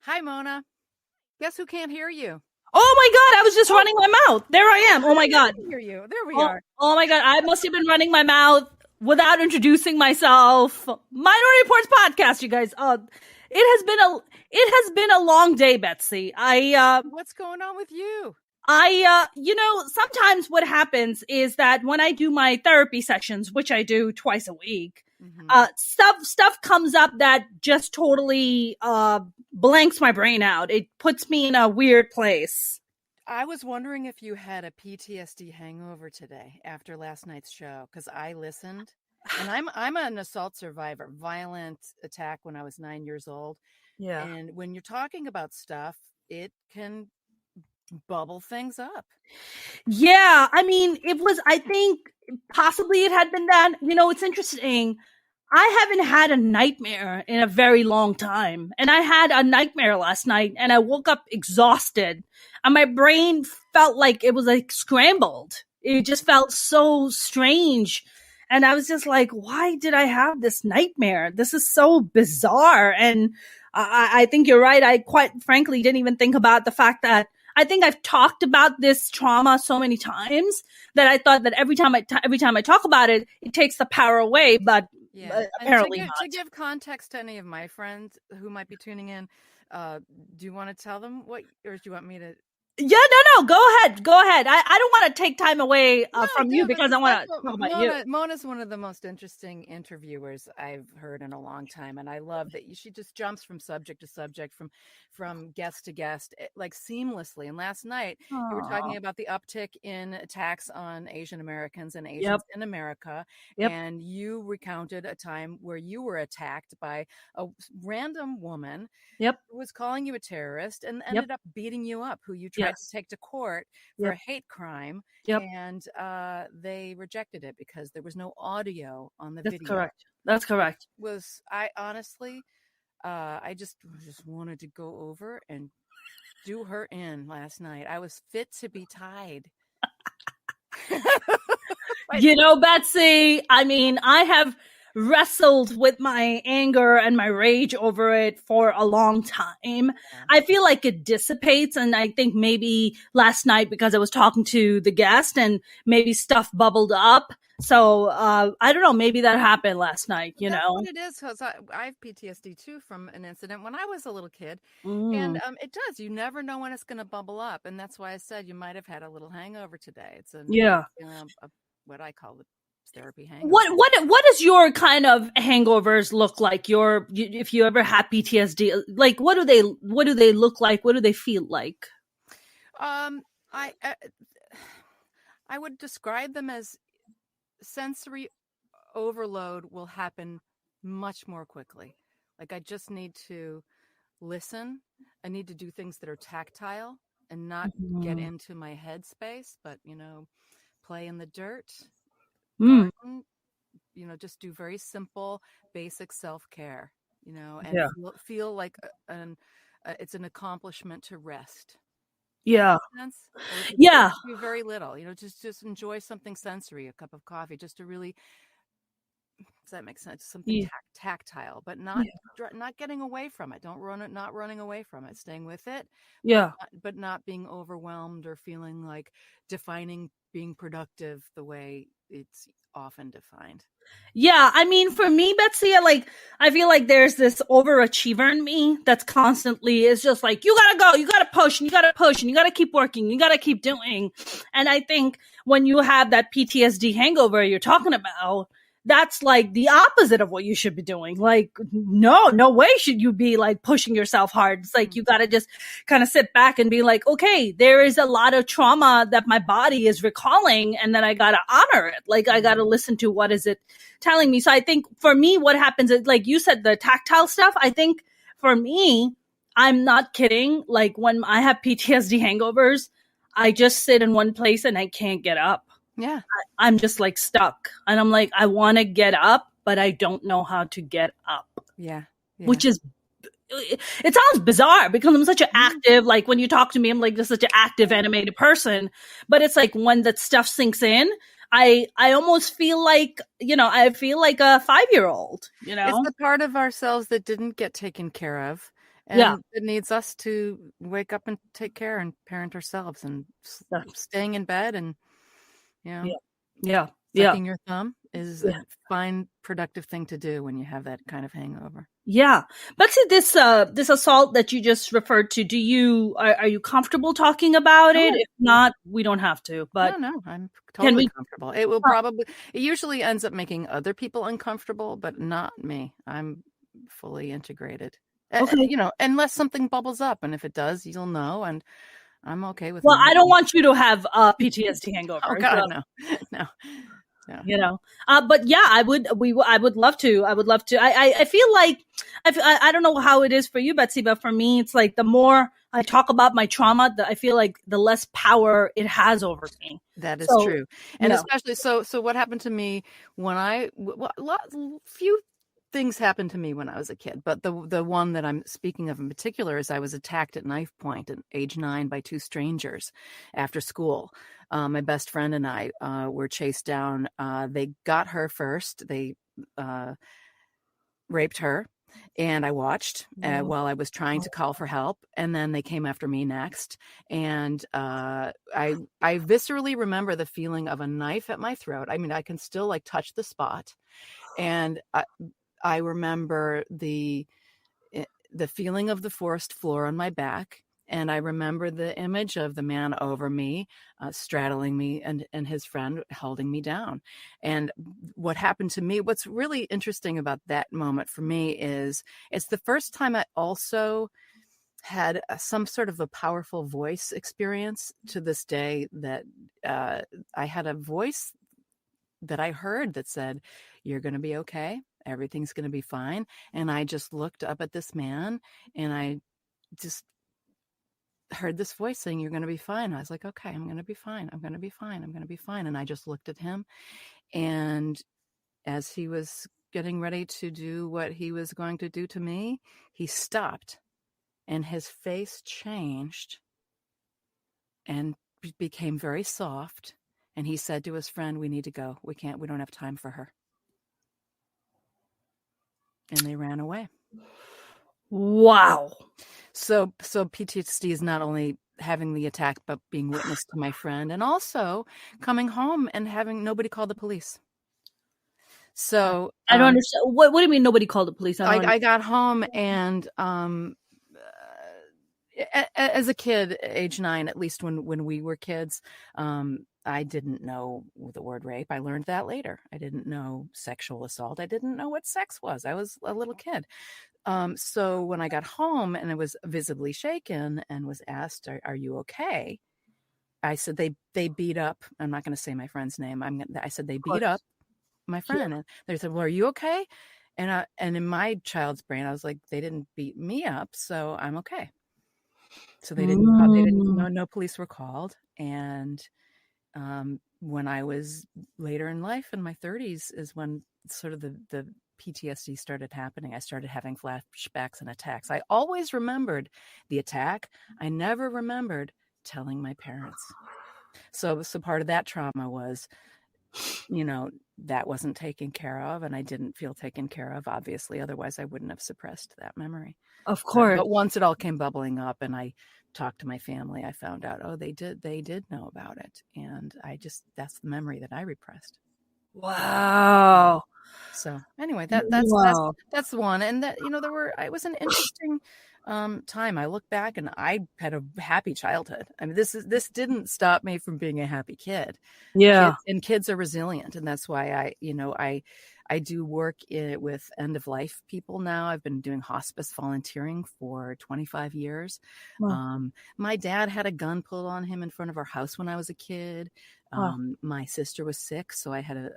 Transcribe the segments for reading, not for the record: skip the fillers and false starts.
Hi, Mona. Guess who can't hear you? Oh my God, I was just running my mouth. There I am. Oh my God. I can hear you. There we Oh, are. oh my God, I must have been running my mouth without introducing myself. Minority Reports podcast, you guys. It has been a long day, Betsy. What's going on with you? Sometimes what happens is that when I do my therapy sessions, which I do twice a week, stuff comes up that just totally blanks my brain out. It puts me in a weird place. I was wondering if you had a PTSD hangover today after last night's show, because I listened, and I'm an assault survivor, violent attack when I was 9 years old. Yeah. And when you're talking about stuff, it can bubble things up. Yeah, I mean, I think possibly it had been that. It's interesting. I haven't had a nightmare in a very long time. And I had a nightmare last night and I woke up exhausted and my brain felt like it was like scrambled. It just felt so strange. And I was just like, why did I have this nightmare? This is so bizarre. And I think you're right. I quite frankly didn't even think about the fact that I think I've talked about this trauma so many times that I thought that every time I talk about it, it takes the power away. But apparently and not. to give context to any of my friends who might be tuning in, do you want to tell them what, or do you want me to? Yeah, no, go ahead. I don't want to take time away from you because I want to talk about you. Mona's one of the most interesting interviewers I've heard in a long time, and I love that she just jumps from subject to subject, from guest to guest, like seamlessly. And last night you were talking about the uptick in attacks on Asian Americans and Asians in America, and you recounted a time where you were attacked by a random woman who was calling you a terrorist and ended up beating you up, who you tried to take to court for a hate crime, and they rejected it because there was no audio on the video. That's correct. I honestly, I just wanted to go over and do her in last night. I was fit to be tied. Betsy, I mean, I have wrestled with my anger and my rage over it for a long time. I feel like it dissipates, and I think maybe last night because I was talking to the guest and maybe stuff bubbled up. So I don't know, maybe that happened last night, That's what it is, because I have PTSD too from an incident when I was a little kid. And it does. You never know when it's going to bubble up. And that's why I said you might have had a little hangover today. It's what I call the therapy hangover. What does your kind of hangovers look like? If you ever had PTSD, like what do they look like? What do they feel like? I would describe them as sensory overload will happen much more quickly. Like I just need to listen. I need to do things that are tactile and not get into my head space, but play in the dirt. Garden, just do very simple, basic self-care, and feel like it's an accomplishment to rest. Yeah. Yeah. Do very little, just enjoy something sensory, a cup of coffee, just to really, does that make sense? Something tactile, but not getting away from it. Not running away from it, staying with it. Yeah. But not being overwhelmed or feeling like defining being productive the way it's often defined. Yeah, I mean, for me, Betsy, I feel like there's this overachiever in me that's constantly is just like, you gotta go, you gotta push, and you gotta push, and you gotta keep working, you gotta keep doing. And I think when you have that PTSD hangover you're talking about, that's like the opposite of what you should be doing. Like, no way should you be like pushing yourself hard. It's like, you got to just kind of sit back and be like, okay, there is a lot of trauma that my body is recalling, and then I got to honor it. Like, I got to listen to what is it telling me. So I think for me, what happens is, like you said, the tactile stuff, I think for me, I'm not kidding. Like when I have PTSD hangovers, I just sit in one place and I can't get up. Yeah. I'm just like stuck. And I'm like, I want to get up, but I don't know how to get up. Yeah. Which is, it sounds bizarre because I'm such an active, like when you talk to me, I'm like just such an active animated person. But it's like when that stuff sinks in, I almost feel like, I feel like a 5-year-old, It's the part of ourselves that didn't get taken care of. Yeah. And it needs us to wake up and take care and parent ourselves, and staying in bed and, you know, Yeah. Yeah. Yeah. sucking your thumb is a Yeah. fine, productive thing to do when you have that kind of hangover. Yeah. Betsy, this assault that you just referred to, are you comfortable talking about it? Oh, If not, we don't have to, but no, I'm can totally we comfortable. It usually ends up making other people uncomfortable, but not me. I'm fully integrated. okay. Unless something bubbles up, and if it does, you'll know, and I'm okay with Well, not I don't knowing. want you to have PTSD Oh hangover. God, So, no, no, no. but yeah, I would love to. I would love to. I feel like, I don't know how it is for you, Betsy, but for me, it's like the more I talk about my trauma, I feel like the less power it has over me. That is So, true. And especially so what happened to me when few things happened to me when I was a kid, but the one that I'm speaking of in particular is I was attacked at knife point at age 9 by two strangers after school. My best friend and I were chased down. They got her first. They raped her, and I watched while I was trying to call for help, and then they came after me next. And I viscerally remember the feeling of a knife at my throat. I mean, I can still like touch the spot, and I remember the feeling of the forest floor on my back. And I remember the image of the man over me, straddling me, and his friend holding me down. And what happened to me, what's really interesting about that moment for me is it's the first time I also had some sort of a powerful voice experience to this day, that I had a voice that I heard that said, "You're going to be okay. Everything's going to be fine." And I just looked up at this man, and I just heard this voice saying, "You're going to be fine." I was like, "Okay, I'm going to be fine. I'm going to be fine. I'm going to be fine." And I just looked at him, and as he was getting ready to do what he was going to do to me, he stopped, and his face changed and became very soft. And he said to his friend, "We need to go. We don't have time for her." And they ran away. wow. So PTSD is not only having the attack, but being witness to my friend, and also coming home and having nobody call the police. So I don't understand. What do you mean nobody called the police? I got home, and as a kid, age 9, at least when we were kids, I didn't know the word rape. I learned that later. I didn't know sexual assault. I didn't know what sex was. I was a little kid. So when I got home and I was visibly shaken and was asked, "Are you okay?" I said, they beat up. I'm not going to say my friend's name. I said they beat up my friend, and they said, "Well, are you okay?" And in my child's brain, I was like, they didn't beat me up, so I'm okay. So they didn't. No police were called, and when I was later in life, in my 30s, is when sort of the PTSD started happening. I started having flashbacks and attacks. I always remembered the attack. I never remembered telling my parents. So part of that trauma was, that wasn't taken care of, and I didn't feel taken care of, obviously. Otherwise, I wouldn't have suppressed that memory. Of course. But once it all came bubbling up and I talked to my family, I found out, they did know about it. And that's the memory that I repressed. Wow. So anyway, Wow. that's the one. And that, it was an interesting time. I look back and I had a happy childhood. I mean, this didn't stop me from being a happy kid. Yeah. Kids are resilient. And that's why I do work with end of life people now. I've been doing hospice volunteering for 25 years. Wow. My dad had a gun pulled on him in front of our house when I was a kid. Wow. My sister was sick, so I had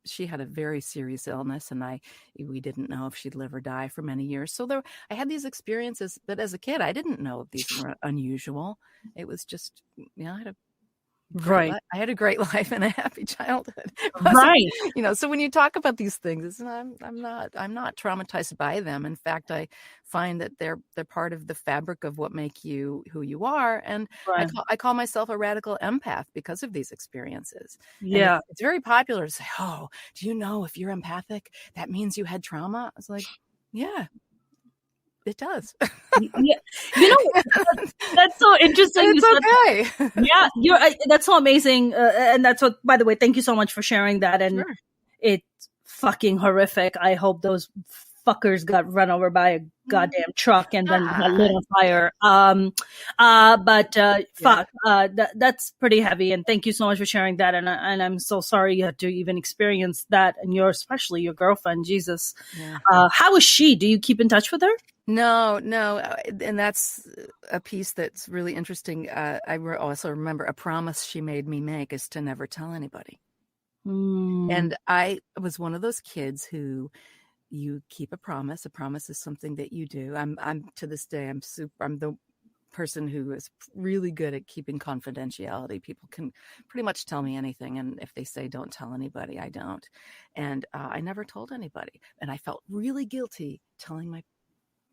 she had a very serious illness, and we didn't know if she'd live or die for many years. So I had these experiences, but as a kid, I didn't know these were unusual. It was just, I had a Right. I had a great life and a happy childhood. Right. So when you talk about these things, I'm not traumatized by them. In fact, I find that they're part of the fabric of what make you who you are. And Right. I call myself a radical empath because of these experiences. Yeah. And it's very popular to say, "Oh, do you know if you're empathic, that means you had trauma?" I was like, yeah. it does. Yeah. That's so interesting. It's okay. Yeah, that's so amazing. And that's what, by the way, thank you so much for sharing that. And Sure. it's fucking horrific. I hope those fuckers got run over by a goddamn truck and then got lit on fire. Fuck, that's pretty heavy. And thank you so much for sharing that. And I'm so sorry you had to even experience that, and especially your girlfriend. Jesus, how is she? Do you keep in touch with her? No, and that's a piece that's really interesting. I also remember a promise she made me make is to never tell anybody. And I was one of those kids you keep a promise. A promise is something that you do. I'm to this day, I'm the person who is really good at keeping confidentiality. People can pretty much tell me anything. And if they say, don't tell anybody, I don't. And I never told anybody. And I felt really guilty telling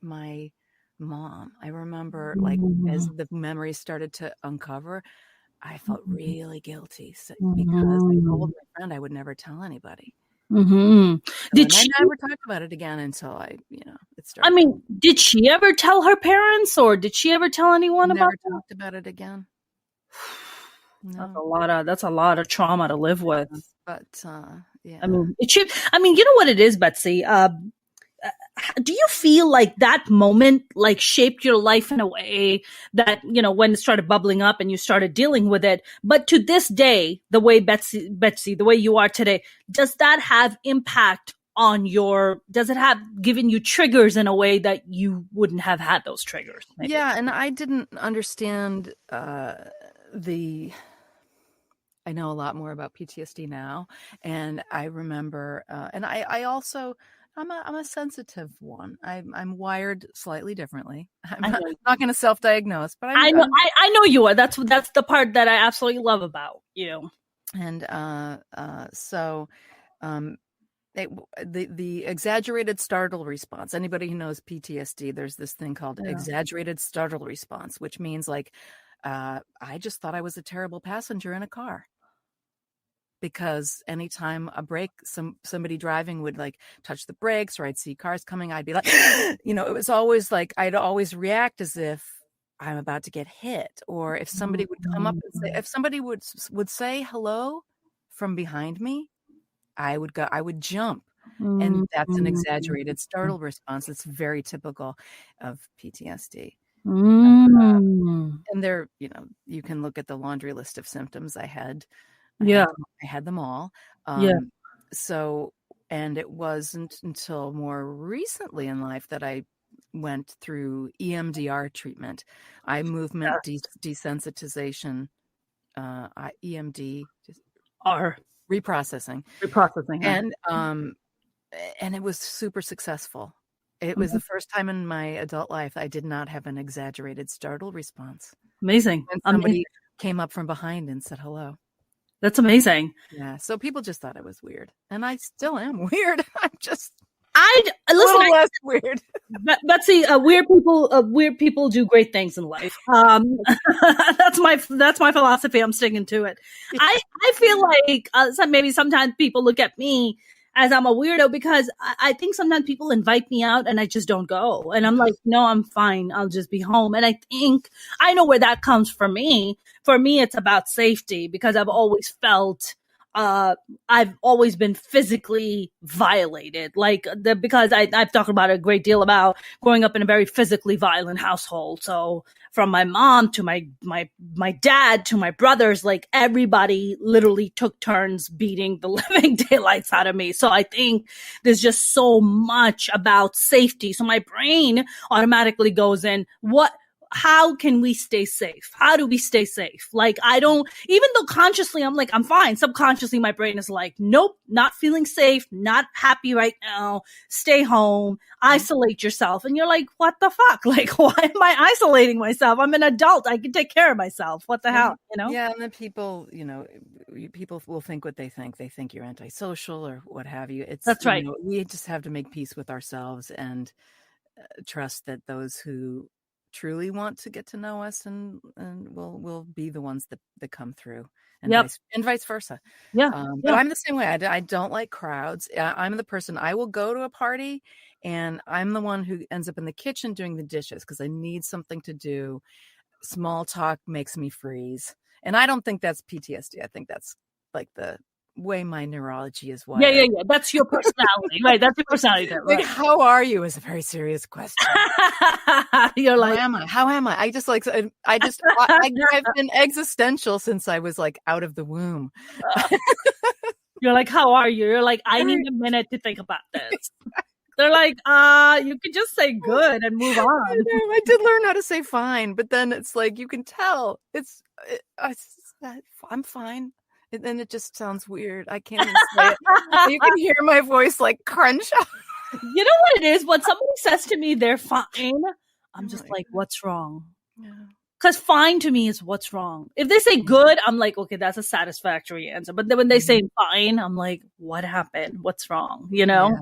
my mom. I remember as the memories started to uncover, I felt really guilty because I told my friend I would never tell anybody. Did she? I never talked about it again until it started. I mean, did she ever tell her parents, or did she ever tell anyone about it? Never talked about it again. No. That's a lot of trauma to live with. But yeah. I mean, you know what it is, Betsy? Do you feel like that moment shaped your life in a way that, when it started bubbling up and you started dealing with it, but to this day, the way Betsy, the way you are today, does that have impact on does it have given you triggers in a way that you wouldn't have had those triggers? Maybe? Yeah. And I didn't understand I know a lot more about PTSD now. And I remember, and I also, I'm a sensitive one. I'm wired slightly differently. I'm not going to self-diagnose, but I know you are. That's the part that I absolutely love about you. And the exaggerated startle response. Anybody who knows PTSD, there's this thing called exaggerated startle response, which means I just thought I was a terrible passenger in a car. Because anytime a brake, somebody driving would touch the brakes, or I'd see cars coming, I'd be like, it was always I'd always react as if I'm about to get hit. Or if somebody would come up and say, if somebody would say hello from behind me, I would jump. And that's an exaggerated startle response. It's very typical of PTSD. And there, you can look at the laundry list of symptoms I had. I had them all. So, and it wasn't until more recently in life that I went through EMDR treatment, eye movement desensitization, EMDR reprocessing, and it was super successful. It was the first time in my adult life I did not have an exaggerated startle response. Amazing. And somebody came up from behind and said hello. That's amazing. Yeah. So people just thought it was weird, and I still am weird. I'm just a little less weird. Betsy, weird people do great things in life. That's my philosophy. I'm sticking to it. I feel like maybe sometimes people look at me as I'm a weirdo because I think sometimes people invite me out and I just don't go. And I'm like, no, I'm fine. I'll just be home. And I think I know where that comes from me. For me, it's about safety because I've always felt I've always been physically violated, because I've talked about it a great deal about growing up in a very physically violent household. So from my mom to my dad to my brothers, everybody literally took turns beating the living daylights out of me. So I think there's just so much about safety. So my brain automatically goes in, how can we stay safe? How do we stay safe? I don't, even though consciously I'm I'm fine. Subconsciously, my brain is nope, not feeling safe, not happy right now. Stay home, isolate yourself. And you're like, what the fuck? Why am I isolating myself? I'm an adult. I can take care of myself. What the hell? Yeah. And then people, people will think what they think. They think you're antisocial or what have you. That's right. We just have to make peace with ourselves and trust that those who truly want to get to know us and will be the ones that come through, and vice versa. But I'm the same way. I don't like crowds. I'm the person, I will go to a party And I'm the one who ends up in the kitchen doing the dishes because I need something to do. Small talk makes me freeze. And I don't think that's PTSD. I think that's like the way my neurology is wired. Yeah. That's your personality, right? That's your personality. Right? Like, how are you is a very serious question. You're like, how am I? I've been existential since I was like out of the womb. You're like, how are you? You're like, I need a minute to think about this. They're like, you could just say good and move on. I did learn how to say fine, but then it's like, you can tell I'm fine. And then it just sounds weird. I can't even say it. You can hear my voice like crunch. You know what it is? When somebody says to me they're fine, I'm just like, what's wrong? Yeah. Because fine to me is what's wrong. If they say good, I'm like, okay, that's a satisfactory answer. But then when they say fine, I'm like, what happened? What's wrong? You know?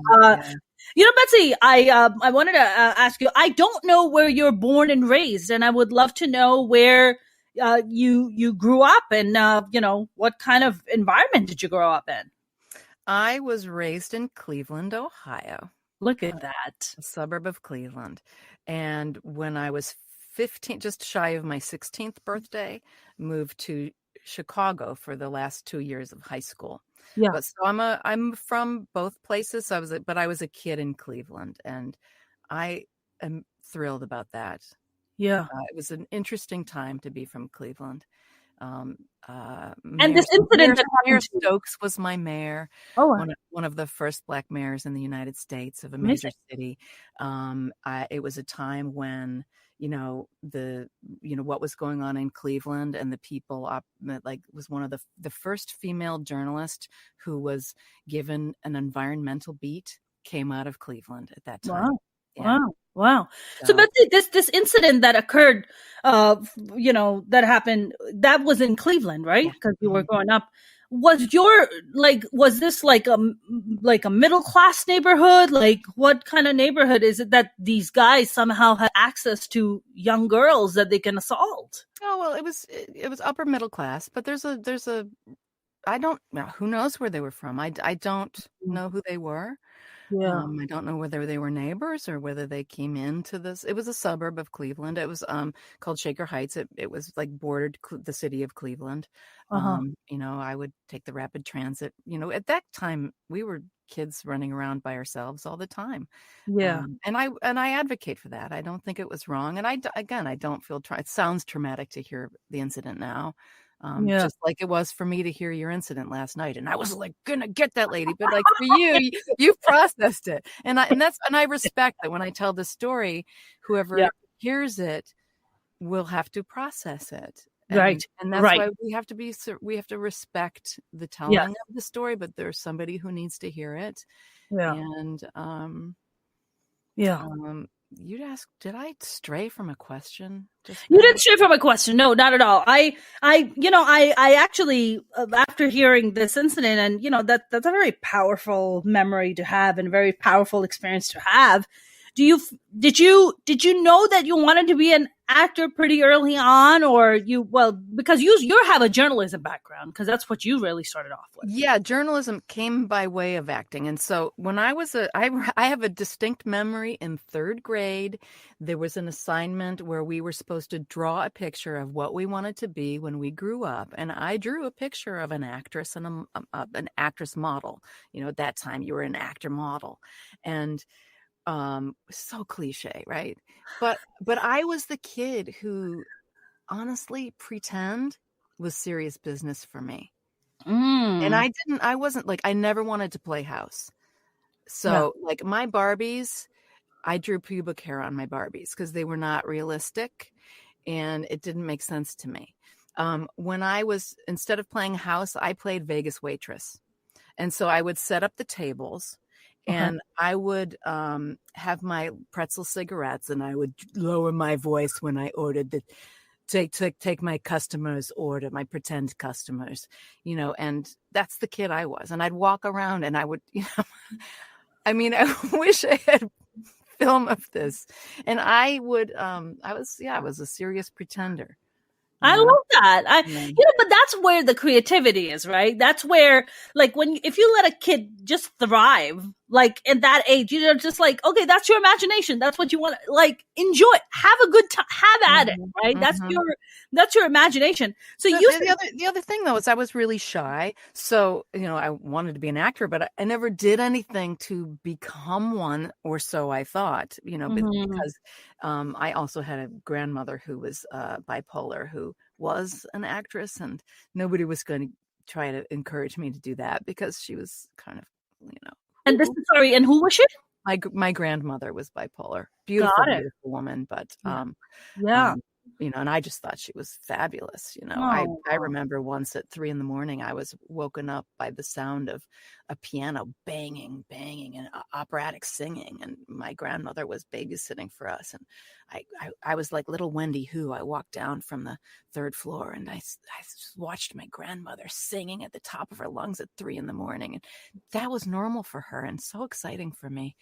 You know, Betsy, I wanted to ask you, I don't know where you're born and raised, and I would love to know where you grew up and, you know, what kind of environment did you grow up in? I was raised in Cleveland, Ohio. Look at that. A suburb of Cleveland. And when I was 15, just shy of my 16th birthday, moved to Chicago for the last 2 years of high school. Yeah. But so I'm from both places. But I was a kid in Cleveland, and I am thrilled about that. Yeah. It was an interesting time to be from Cleveland. And this incident Mayor Stokes was my mayor. Oh, one of the first Black mayors in the United States of a major city. It was a time when, what was going on in Cleveland, and the people was one of the first female journalist who was given an environmental beat came out of Cleveland at that time. Wow. Yeah. Wow. So Betsy, this incident that occurred, that happened, that was in Cleveland, right? Because you were growing up. Was this like a middle class neighborhood? Like, what kind of neighborhood is it that these guys somehow had access to young girls that they can assault? Oh, well, it was upper middle class, but there's a I don't know, who knows where they were from. I don't know who they were. Yeah. I don't know whether they were neighbors or whether they came into this. It was a suburb of Cleveland. It was called Shaker Heights. It was like bordered the city of Cleveland. I would take the rapid transit. At that time we were kids running around by ourselves all the time. Yeah. And I advocate for that. I don't think it was wrong. And I don't feel it sounds traumatic to hear the incident now. Just like it was for me to hear your incident last night, and I was like gonna get that lady, but like for you've processed it, and I respect that. When I tell the story, whoever hears it will have to process it, right? And that's why we have to respect the telling of the story, but there's somebody who needs to hear it, and you'd ask, did I stray from a question? You didn't stray from a question. No, not at all. I actually, after hearing this incident, and that's a very powerful memory to have and a very powerful experience to have. Did you know that you wanted to be an actor pretty early on, or because you have a journalism background, because that's what you really started off with? Yeah, journalism came by way of acting. And so when I have a distinct memory in third grade, there was an assignment where we were supposed to draw a picture of what we wanted to be when we grew up. And I drew a picture of an actress and an actress model. At that time you were an actor model, and so cliche, right? But I was the kid who honestly pretend was serious business for me. And I never wanted to play house. So like my Barbies, I drew pubic hair on my Barbies because they were not realistic and it didn't make sense to me. When instead of playing house, I played Vegas waitress. And so I would set up the tables. And I would have my pretzel cigarettes, and I would lower my voice when I ordered take my customers' order, my pretend customers, and that's the kid I was. And I'd walk around and I would, I wish I had film of this. And I was a serious pretender. I love that. But that's where the creativity is, right? That's where, like, if you let a kid just thrive, like in that age, you're just like, okay, that's your imagination. That's what you want to like enjoy. Have a good time. Have at it, right? That's your imagination. So The other thing though is I was really shy. So, I wanted to be an actor, but I never did anything to become one, or so I thought, because I also had a grandmother who was bipolar, who was an actress, and nobody was going to try to encourage me to do that because she was kind of, And this is sorry, and who was she? My grandmother was bipolar. Beautiful woman, but and I just thought she was fabulous. I remember once at 3 a.m. I was woken up by the sound of a piano banging, and operatic singing, and my grandmother was babysitting for us, and I was like little Wendy Who. I walked down from the 3rd floor, and I just watched my grandmother singing at the top of her lungs at 3 a.m, and that was normal for her and so exciting for me.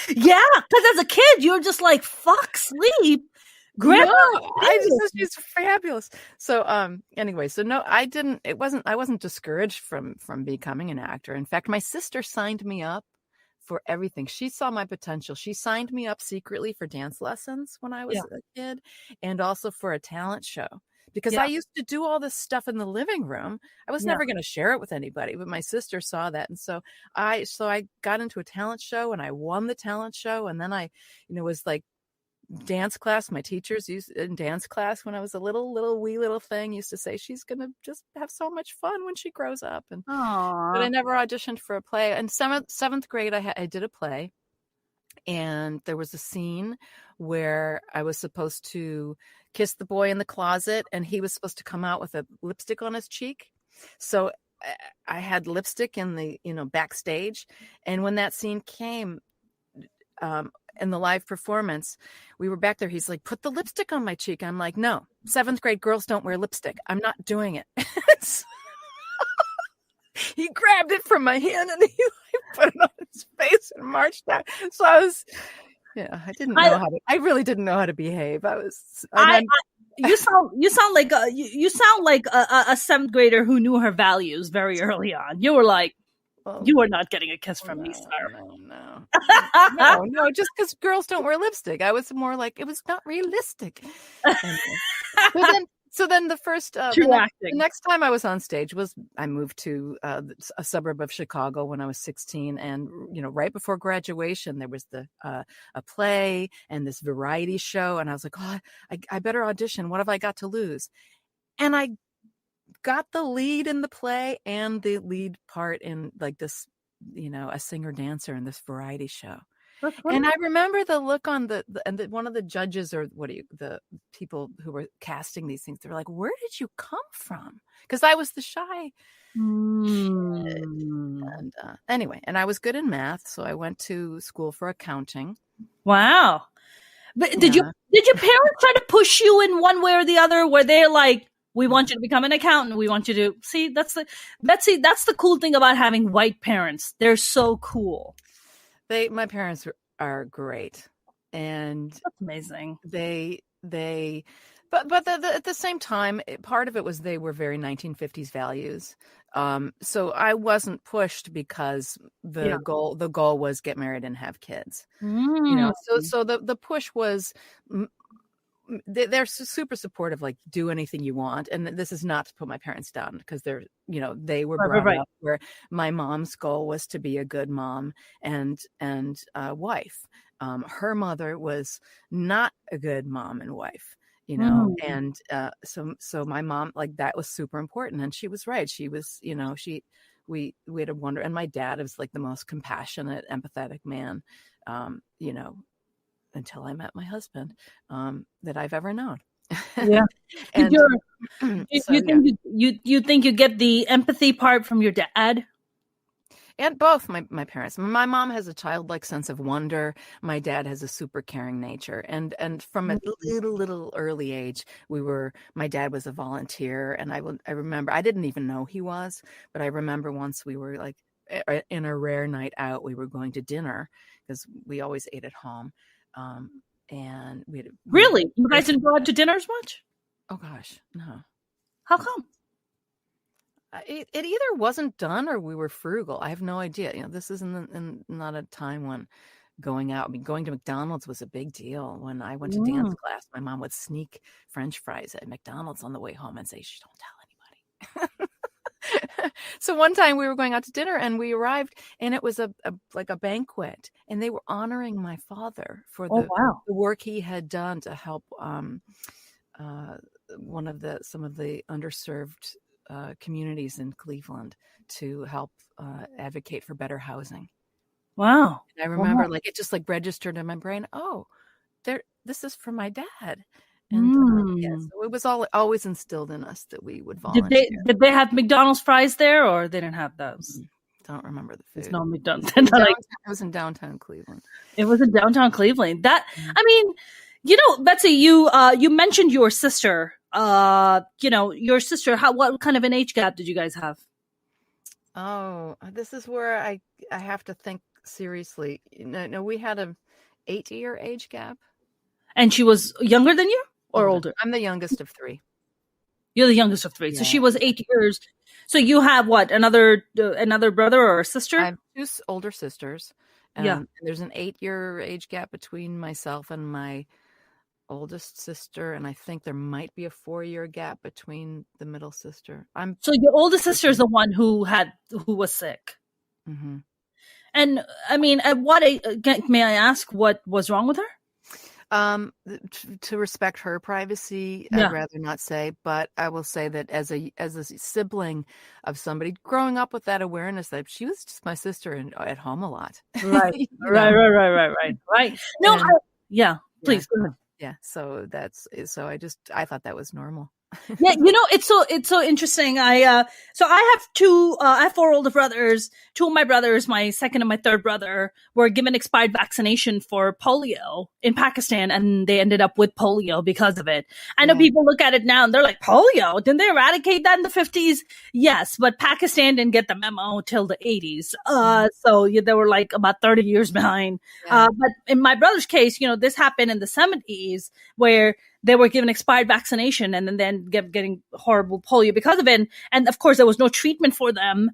Yeah, because as a kid, you're just like, fuck sleep. Grandma, she's fabulous. So anyway, so no, I wasn't discouraged from becoming an actor. In fact, my sister signed me up for everything. She saw my potential. She signed me up secretly for dance lessons when I was a kid, and also for a talent show, because I used to do all this stuff in the living room. I was never going to share it with anybody, but my sister saw that. And so I got into a talent show, and I won the talent show. And then I, was like, dance class. My teachers used in dance class when I was a wee little thing used to say she's gonna just have so much fun when she grows up. And but I never auditioned for a play. In seventh grade, I did a play, and there was a scene where I was supposed to kiss the boy in the closet, and he was supposed to come out with a lipstick on his cheek. So I had lipstick in the backstage, and when that scene came, in the live performance, we were back there. He's like, put the lipstick on my cheek. I'm like, no, 7th grade girls don't wear lipstick. I'm not doing it. He grabbed it from my hand, and he put it on his face and marched out. So I was, I really didn't know how to behave. You sound like a 7th grader who knew her values very early on. You were like, you are not getting a kiss from me, sir. No, just because girls don't wear lipstick. I was more like, it was not realistic. So then the first, the next time I was on stage I moved to a suburb of Chicago when I was 16. And, right before graduation, there was a play and this variety show. And I was like, I better audition. What have I got to lose? And I got the lead in the play and the lead part in like this, a singer dancer in this variety show. And I remember the look on one of the judges, or the people who were casting these things, they were like, where did you come from? Because I was the shy. And anyway, and I was good in math, so I went to school for accounting. Wow. But did your parents try to push you in one way or the other? Were they like, we want you to become an accountant. We want you to see. That's the cool thing about having white parents. They're so cool. My parents are great, and that's amazing. But at the same time, part of it was they were very 1950s values. So I wasn't pushed because the goal was get married and have kids. So the push was. They're super supportive, like do anything you want. And this is not to put my parents down, because they were brought up where my mom's goal was to be a good mom and wife. Her mother was not a good mom and wife, and so my mom, like, that was super important. And she was right. She was, we had a wonder. And my dad was like the most compassionate, empathetic man, until I met my husband, that I've ever known. Yeah. And you think you get the empathy part from your dad? And both my parents. My mom has a childlike sense of wonder. My dad has a super caring nature. And from a little early age, my dad was a volunteer. And I remember, I didn't even know he was, but I remember once we were like in a rare night out, we were going to dinner because we always ate at home. And really, you guys didn't go out to dinner as much? Oh gosh, no. How come? It either wasn't done or we were frugal. I have no idea. This is not a time when going out. I mean, going to McDonald's was a big deal. When I went to dance class, my mom would sneak French fries at McDonald's on the way home and say, "Shh, don't tell anybody." So one time we were going out to dinner and we arrived and it was like a banquet, and they were honoring my father for the work he had done to help some of the underserved communities in Cleveland, to help advocate for better housing. Wow. And I remember like it just like registered in my brain, oh, this is for my dad. And so it was always instilled in us that we would volunteer. Did they have McDonald's fries there, or they didn't have those? Don't remember the food. It's no McDonald's. It was in downtown Cleveland. It was in downtown Cleveland. I mean, Betsy, you mentioned your sister. Your sister. What kind of an age gap did you guys have? Oh, this is where I have to think seriously. No, we had a 8-year age gap. And she was younger than you or older? I'm the youngest of 3. You're the youngest of 3. Yeah. So she was 8 years. So you have what? Another brother or a sister? I have 2 older sisters. And there's an 8-year age gap between myself and my oldest sister, and I think there might be a 4-year gap between the middle sister. So your oldest sister is the one who was sick. Mm-hmm. And I mean, at what age, may I ask what was wrong with her? To respect her privacy, I'd rather not say, but I will say that as a sibling of somebody growing up with that awareness that she was just my sister at home a lot. Right. Right. No, please go ahead. Yeah. So I thought that was normal. Yeah, it's so interesting. I have 4 older brothers. 2 of my brothers, my second and my third brother, were given expired vaccination for polio in Pakistan, and they ended up with polio because of it. I know people look at it now and they're like, polio? Didn't they eradicate that in the 50s? Yes, but Pakistan didn't get the memo till the 80s. So they were like about 30 years behind. Yeah. But in my brother's case, this happened in the 70s where they were given expired vaccination and then getting horrible polio because of it. And of course, there was no treatment for them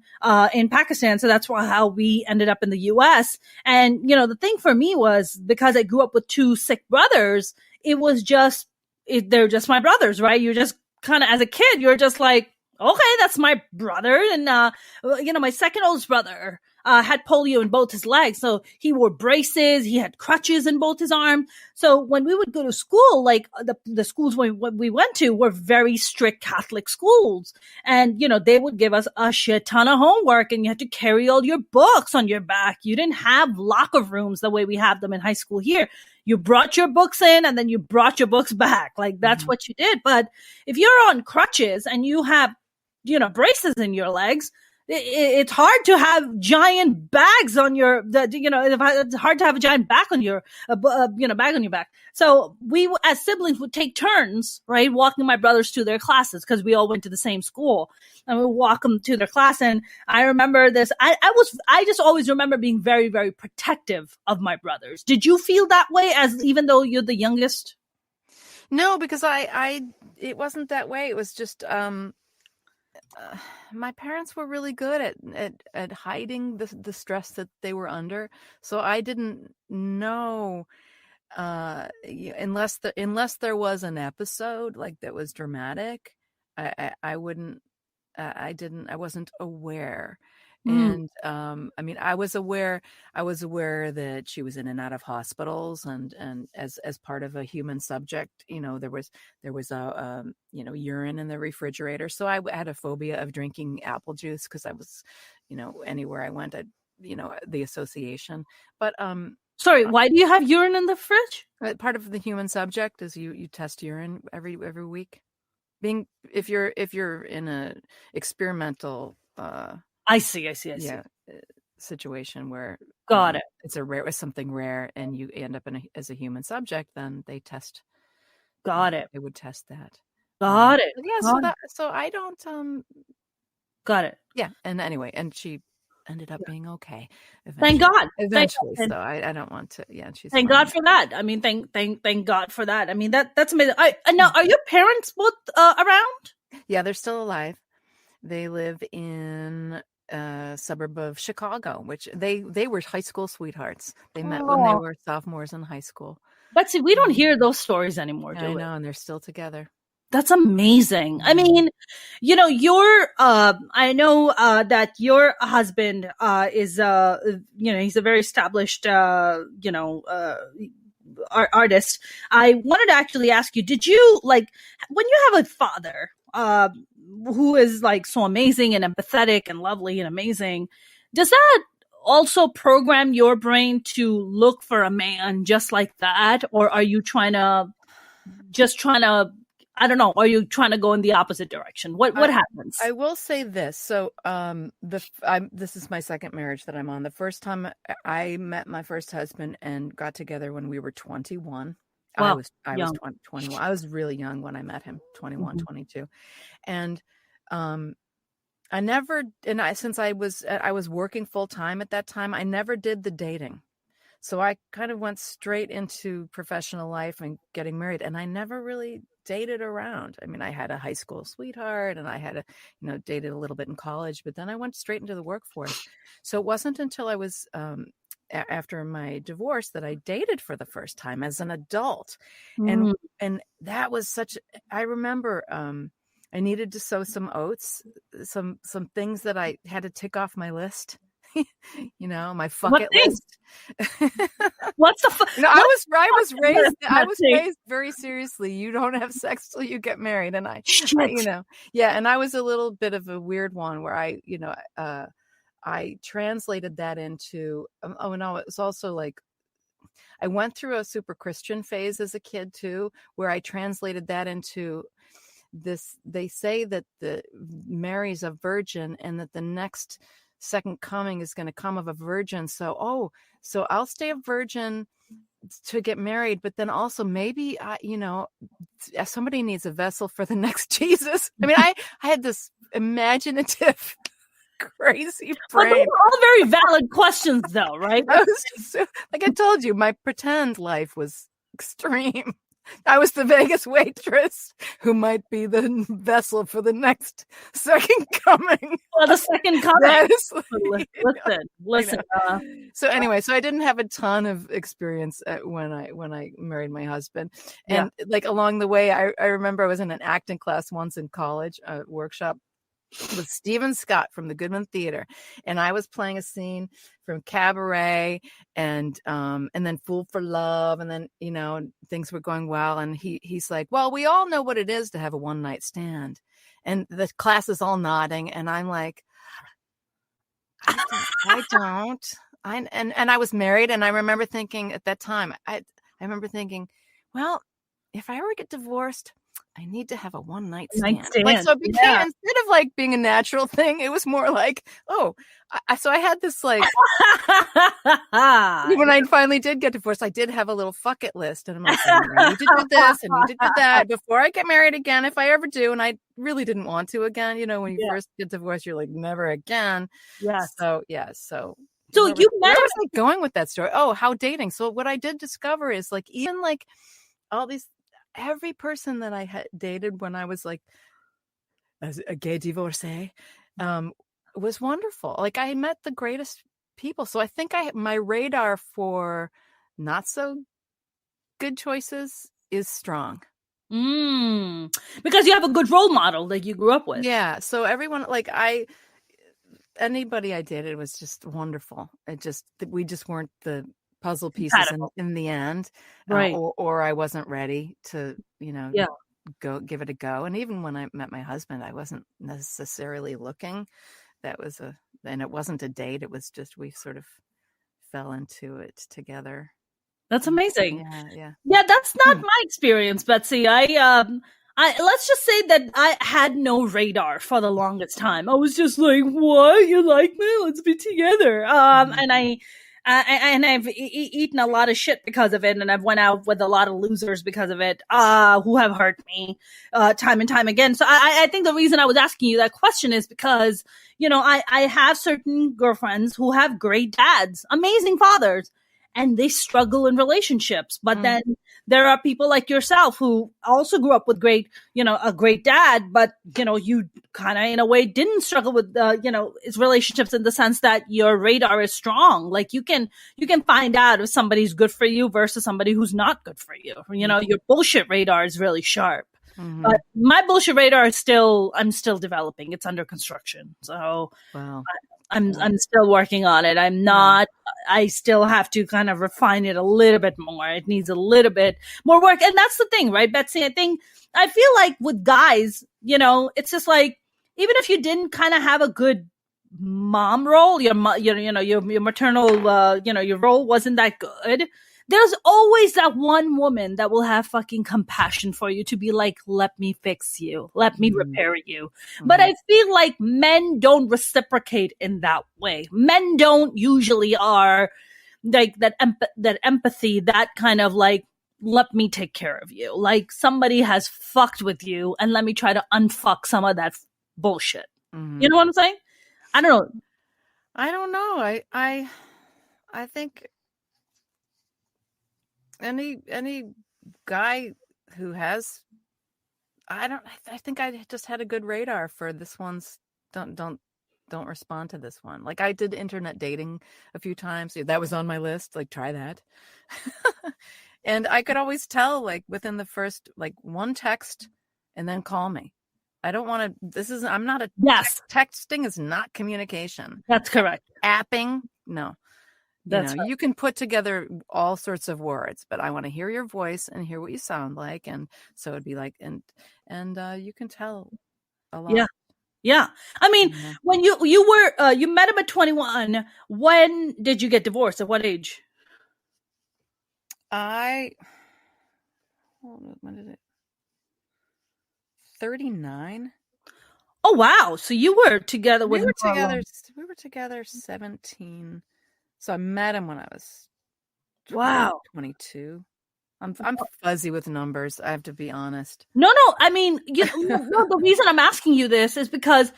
in Pakistan. So that's how we ended up in the U.S. And, the thing for me was, because I grew up with 2 sick brothers, it was they're just my brothers, right? You're just kind of, as a kid, you're just like, okay, that's my brother. And, my second oldest brother had polio in both his legs. So he wore braces. He had crutches in both his arms. So when we would go to school, like the schools we went to were very strict Catholic schools. And, they would give us a shit ton of homework, and you had to carry all your books on your back. You didn't have locker rooms the way we have them in high school here. You brought your books in and then you brought your books back. Like that's what you did. But if you're on crutches and you have, braces in your legs, it's hard to have giant bags on it's hard to have a giant bag on your, bag on your back. So we, as siblings, would take turns, right, walking my brothers to their classes, because we all went to the same school, and we would walk them to their class. And I remember this. I just always remember being very, very protective of my brothers. Did you feel that way, as even though you're the youngest? No, because it wasn't that way. It was just, my parents were really good at hiding the stress that they were under. So I didn't know, unless there was an episode like that was dramatic, I wasn't aware. And I was aware that she was in and out of hospitals, and as part of a human subject, there was a urine in the refrigerator. So I had a phobia of drinking apple juice, because I was, anywhere I went, the association. But sorry, why do you have urine in the fridge? Part of the human subject is you test urine every week. If you're in a experimental I see. Yeah, situation where got it. It's something rare, and you end up as a human subject. Then they test. Got it. They would test that. Got it. Yeah. So I don't. Got it. Yeah. And anyway, and she ended up being okay. Thank God. Eventually. So I don't want to. Yeah. She's thank God for that. I mean, thank God for that. I mean, that's amazing. Now, are your parents both around? Yeah, they're still alive. They live in a suburb of Chicago, which they were high school sweethearts. They met when they were sophomores in high school. Betsy, we don't hear those stories anymore, do I we? know, and they're still together. That's amazing. I mean, I know that your husband is he's a very established artist. I wanted to actually ask you, did you, like, when you have a father who is like so amazing and empathetic and lovely and amazing, does that also program your brain to look for a man just like that? Or are you trying to I don't know. Are you trying to go in the opposite direction? What happens? I will say this. So, this is my second marriage that I'm on. The first time I met my first husband and got together when we were 21. Wow. I was 21. I was really young when I met him, 21, 22. And, since I was working full time at that time, I never did the dating. So I kind of went straight into professional life and getting married, and I never really dated around. I mean, I had a high school sweetheart, and I had dated a little bit in college, but then I went straight into the workforce. So it wasn't until I was after my divorce that I dated for the first time as an adult, and that was I remember I needed to sow some oats, some things that I had to tick off my list. My bucket list. What's the I was raised very seriously. You don't have sex till you get married, and I and I was a little bit of a weird one where I translated that into it was also like I went through a super Christian phase as a kid too, where I translated that into this. They say that Mary's a virgin, and that the next second coming is going to come of a virgin. So I'll stay a virgin to get married, but then also maybe somebody needs a vessel for the next Jesus. I mean, I had this imaginative, crazy brain. But those are all very valid questions, though, right? Like I told you, my pretend life was extreme. I was the Vegas waitress who might be the vessel for the next second coming. Well, the second coming. Listen. So anyway, so I didn't have a ton of experience when I married my husband, and like along the way, I remember I was in an acting class once in college, a workshop with Stephen Scott from the Goodman Theater, and I was playing a scene from Cabaret, and then Fool for Love, and then things were going well, and he's like, well, we all know what it is to have a one night stand, and the class is all nodding, and I'm like, I don't, and I was married, and I remember thinking at that time, I remember thinking, well, if I ever get divorced, I need to have a one night stand. Like, so it became, instead of like being a natural thing, it was more like, so I had this like, when I finally did get divorced, I did have a little bucket list, and I'm like, I need to do this, I need to do that before I get married again, if I ever do. And I really didn't want to again. When you first get divorced, you're like, never again. Yeah. So where was I going with that story? Oh, how dating. So what I did discover is like, even like all these, every person that I had dated when I was like as a gay divorcee was wonderful. Like I met the greatest people. So I think my radar for not so good choices is strong. Because you have a good role model that you grew up with. Yeah. So everyone, like anybody I dated was just wonderful. We just weren't the puzzle pieces in the end, right? Or I wasn't ready to, go give it a go. And even when I met my husband, I wasn't necessarily looking. And it wasn't a date. It was just, we sort of fell into it together. That's amazing. Yeah. That's not my experience, Betsy. I let's just say that I had no radar for the longest time. I was just like, what? You like me? Let's be together. And I've eaten a lot of shit because of it, and I've went out with a lot of losers because of it, who have hurt me time and time again. So I think the reason I was asking you that question is because, I have certain girlfriends who have great dads, amazing fathers, and they struggle in relationships. But then there are people like yourself who also grew up with a great dad, but, you kind of in a way didn't struggle with, relationships in the sense that your radar is strong. Like you can find out if somebody's good for you versus somebody who's not good for you. Your bullshit radar is really sharp. But my bullshit radar is I'm still developing. It's under construction. So wow. I'm still working on it. I'm not, I still have to kind of refine it a little bit more. It needs a little bit more work. And that's the thing, right, Betsy? I feel like with guys, it's just like, even if you didn't kind of have a good mom role, your maternal, your role wasn't that good. There's always that one woman that will have fucking compassion for you to be like, let me fix you. Let me repair you. But I feel like men don't reciprocate in that way. Men don't usually are like that empathy, that kind of like, let me take care of you. Like somebody has fucked with you and let me try to unfuck some of that bullshit. You know what I'm saying? I don't know. I think any guy who has, I think I just had a good radar for this one's don't respond to this one. Like I did internet dating a few times. That was on my list. Like try that. And I could always tell like within the first like one text and then call me. I don't want to, I'm not a, texting is not communication. That's correct. Apping, no. You can put together all sorts of words, but I want to hear your voice and hear what you sound like. And so it'd be like, and you can tell a lot. Yeah. Yeah. I mean, when you met him at 21, when did you get divorced? At what age? When did it? 39. Oh, wow. So you were together with him. We were together 17. So I met him when I was 22. I'm fuzzy with numbers. I have to be honest. No. I mean, the reason I'm asking you this is because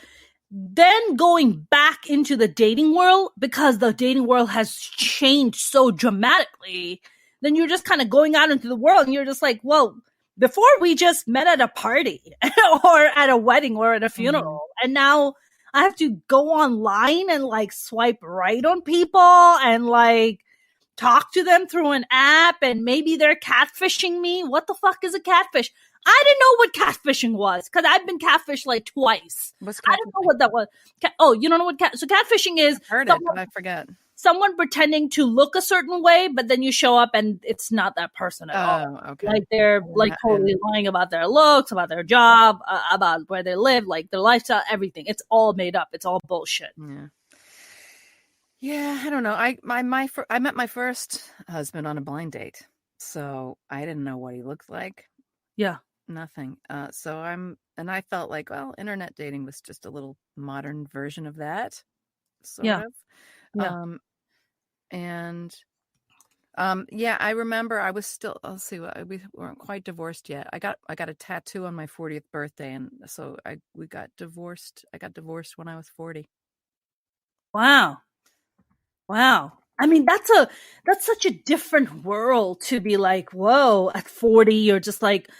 then going back into the dating world, because the dating world has changed so dramatically, then you're just kind of going out into the world and you're just like, well, before we just met at a party or at a wedding or at a funeral. And now I have to go online and like swipe right on people and like talk to them through an app and maybe they're catfishing me. What the fuck is a catfish? I didn't know what catfishing was because I've been catfished like twice. I don't know what that was. You don't know what so catfishing is? I've heard it, but I forget. Someone pretending to look a certain way, but then you show up and it's not that person at all. Okay. Like they're like totally lying about their looks, about their job, about where they live, like their lifestyle, everything. It's all made up. It's all bullshit. Yeah. I don't know. I met my first husband on a blind date, so I didn't know what he looked like. Yeah. Nothing. And I felt like, well, internet dating was just a little modern version of that. Sort of. Yeah. I remember I was still, we weren't quite divorced yet. I got a tattoo on my 40th birthday. And so we got divorced. I got divorced when I was 40. Wow. I mean, that's such a different world to be like, whoa, at 40, you're just like,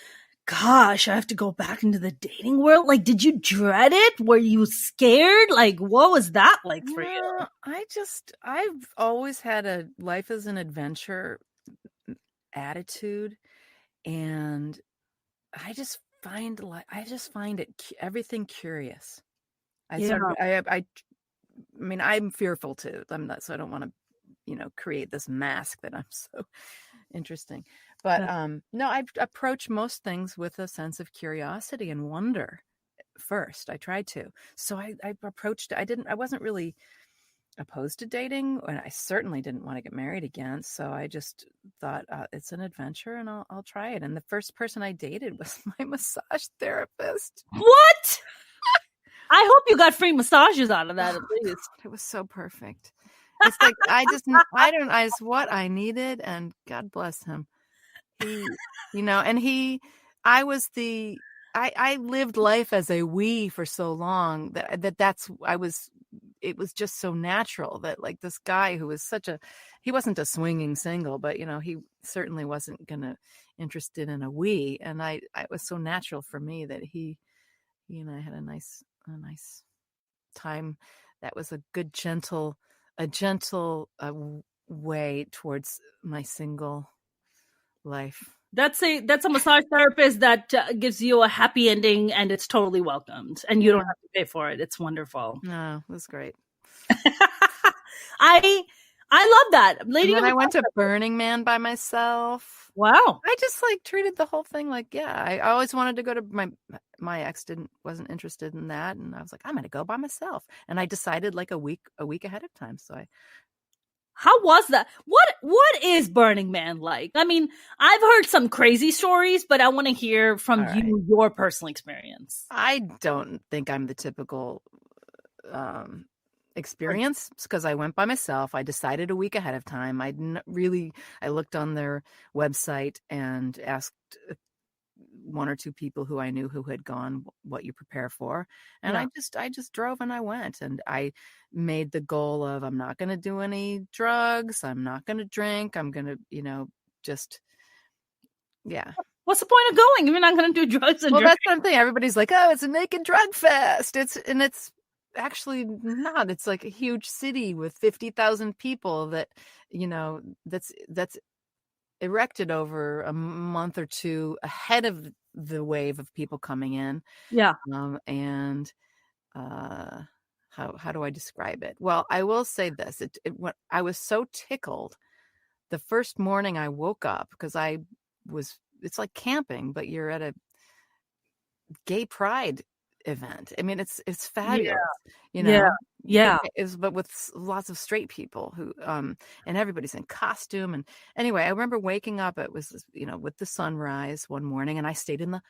gosh, I have to go back into the dating world. Like, did you dread it? Were you scared? Like, what was that like for you? I've always had a life as an adventure attitude. And I just find everything curious. I mean, I'm fearful too. I'm not, so I don't want to, create this mask that I'm so interesting. But no, I approach most things with a sense of curiosity and wonder first. I tried to. So I approached it. I wasn't really opposed to dating, and I certainly didn't want to get married again. So I just thought it's an adventure and I'll try it. And the first person I dated was my massage therapist. What? I hope you got free massages out of that at least. It was so perfect. It's like I it's what I needed, and God bless him. He, I lived life as a we for so long that I was it was just so natural that like this guy who was he wasn't a swinging single, but he certainly wasn't interested in a we. And it was so natural for me that he and I had a nice time. That was a good, gentle way towards my single life. That's a massage therapist that gives you a happy ending, and it's totally welcomed, and you don't have to pay for it. It's wonderful. No, it was great. I love that. And then I went to Burning Man by myself. Wow. I just like treated the whole thing like, I always wanted to go to my ex wasn't interested in that. And I was like, I'm going to go by myself. And I decided like a week ahead of time. So how was that? What is Burning Man like? I mean, I've heard some crazy stories, but I want to hear from you, your personal experience. I don't think I'm the typical experience because I went by myself. I decided a week ahead of time. I looked on their website and asked one or two people who I knew who had gone what you prepare for, and I just drove and I went, and I made the goal of I'm not going to do any drugs, I'm not going to drink, I'm going to just what's the point of going if you're not going to do drugs and drink? That's one thing. Everybody's like, oh, it's a naked drug fest. It's actually not. It's like a huge city with 50,000 people that that's erected over a month or two ahead of the wave of people coming in. And how do I describe it? Well, I will say this. I was so tickled the first morning I woke up because it's like camping, but you're at a gay pride event. I mean, it's fabulous, but with lots of straight people who and everybody's in costume. And anyway, I remember waking up, it was with the sunrise one morning, and I stayed in the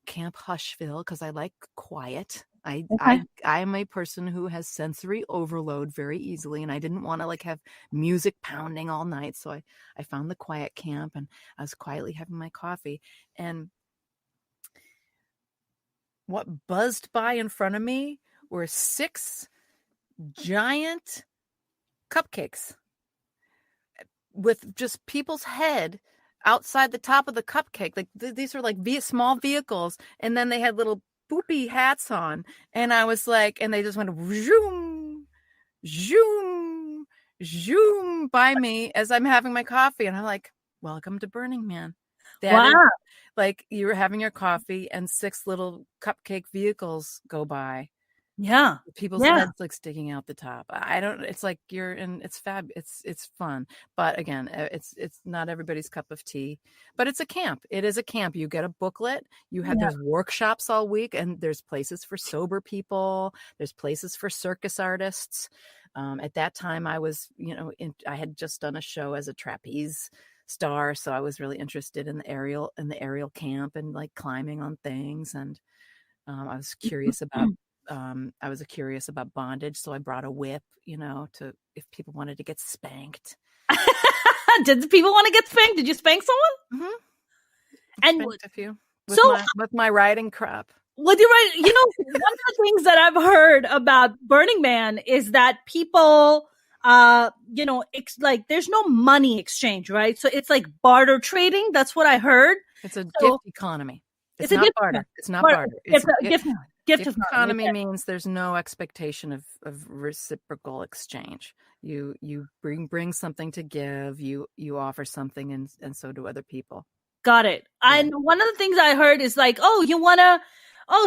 Camp Hushville because I like quiet. I'm a person who has sensory overload very easily, and I didn't want to like have music pounding all night, so I found the quiet camp, and I was quietly having my coffee, and what buzzed by in front of me were 6 giant cupcakes with just people's head outside the top of the cupcake. Like these are like small vehicles, and then they had little boopy hats on, and I was like, and they just went zoom, zoom, zoom by me as I'm having my coffee, and I'm like, welcome to Burning Man. That is, like you were having your coffee and 6 little cupcake vehicles go by. Yeah. People's heads like sticking out the top. It's like you're in, it's it's fun. But again, it's not everybody's cup of tea, but it's a camp. It is a camp. You get a booklet, there's workshops all week, and there's places for sober people. There's places for circus artists. At that time I was, I had just done a show as a trapeze star, so I was really interested in the aerial camp and like climbing on things, and I was curious about bondage, so I brought a whip, to if people wanted to get spanked. Did people want to get spanked? Did you spank someone? Mm-hmm. And spanked a few with my riding crop. With your right, one of the things that I've heard about Burning Man is that people there's no money exchange, right? So it's like barter trading. That's what I heard. It's a gift economy. It's not barter. It's not barter. It's a gift economy means there's no expectation of reciprocal exchange. You bring something to give. You offer something, and so do other people. Got it. Yeah. And one of the things I heard is like,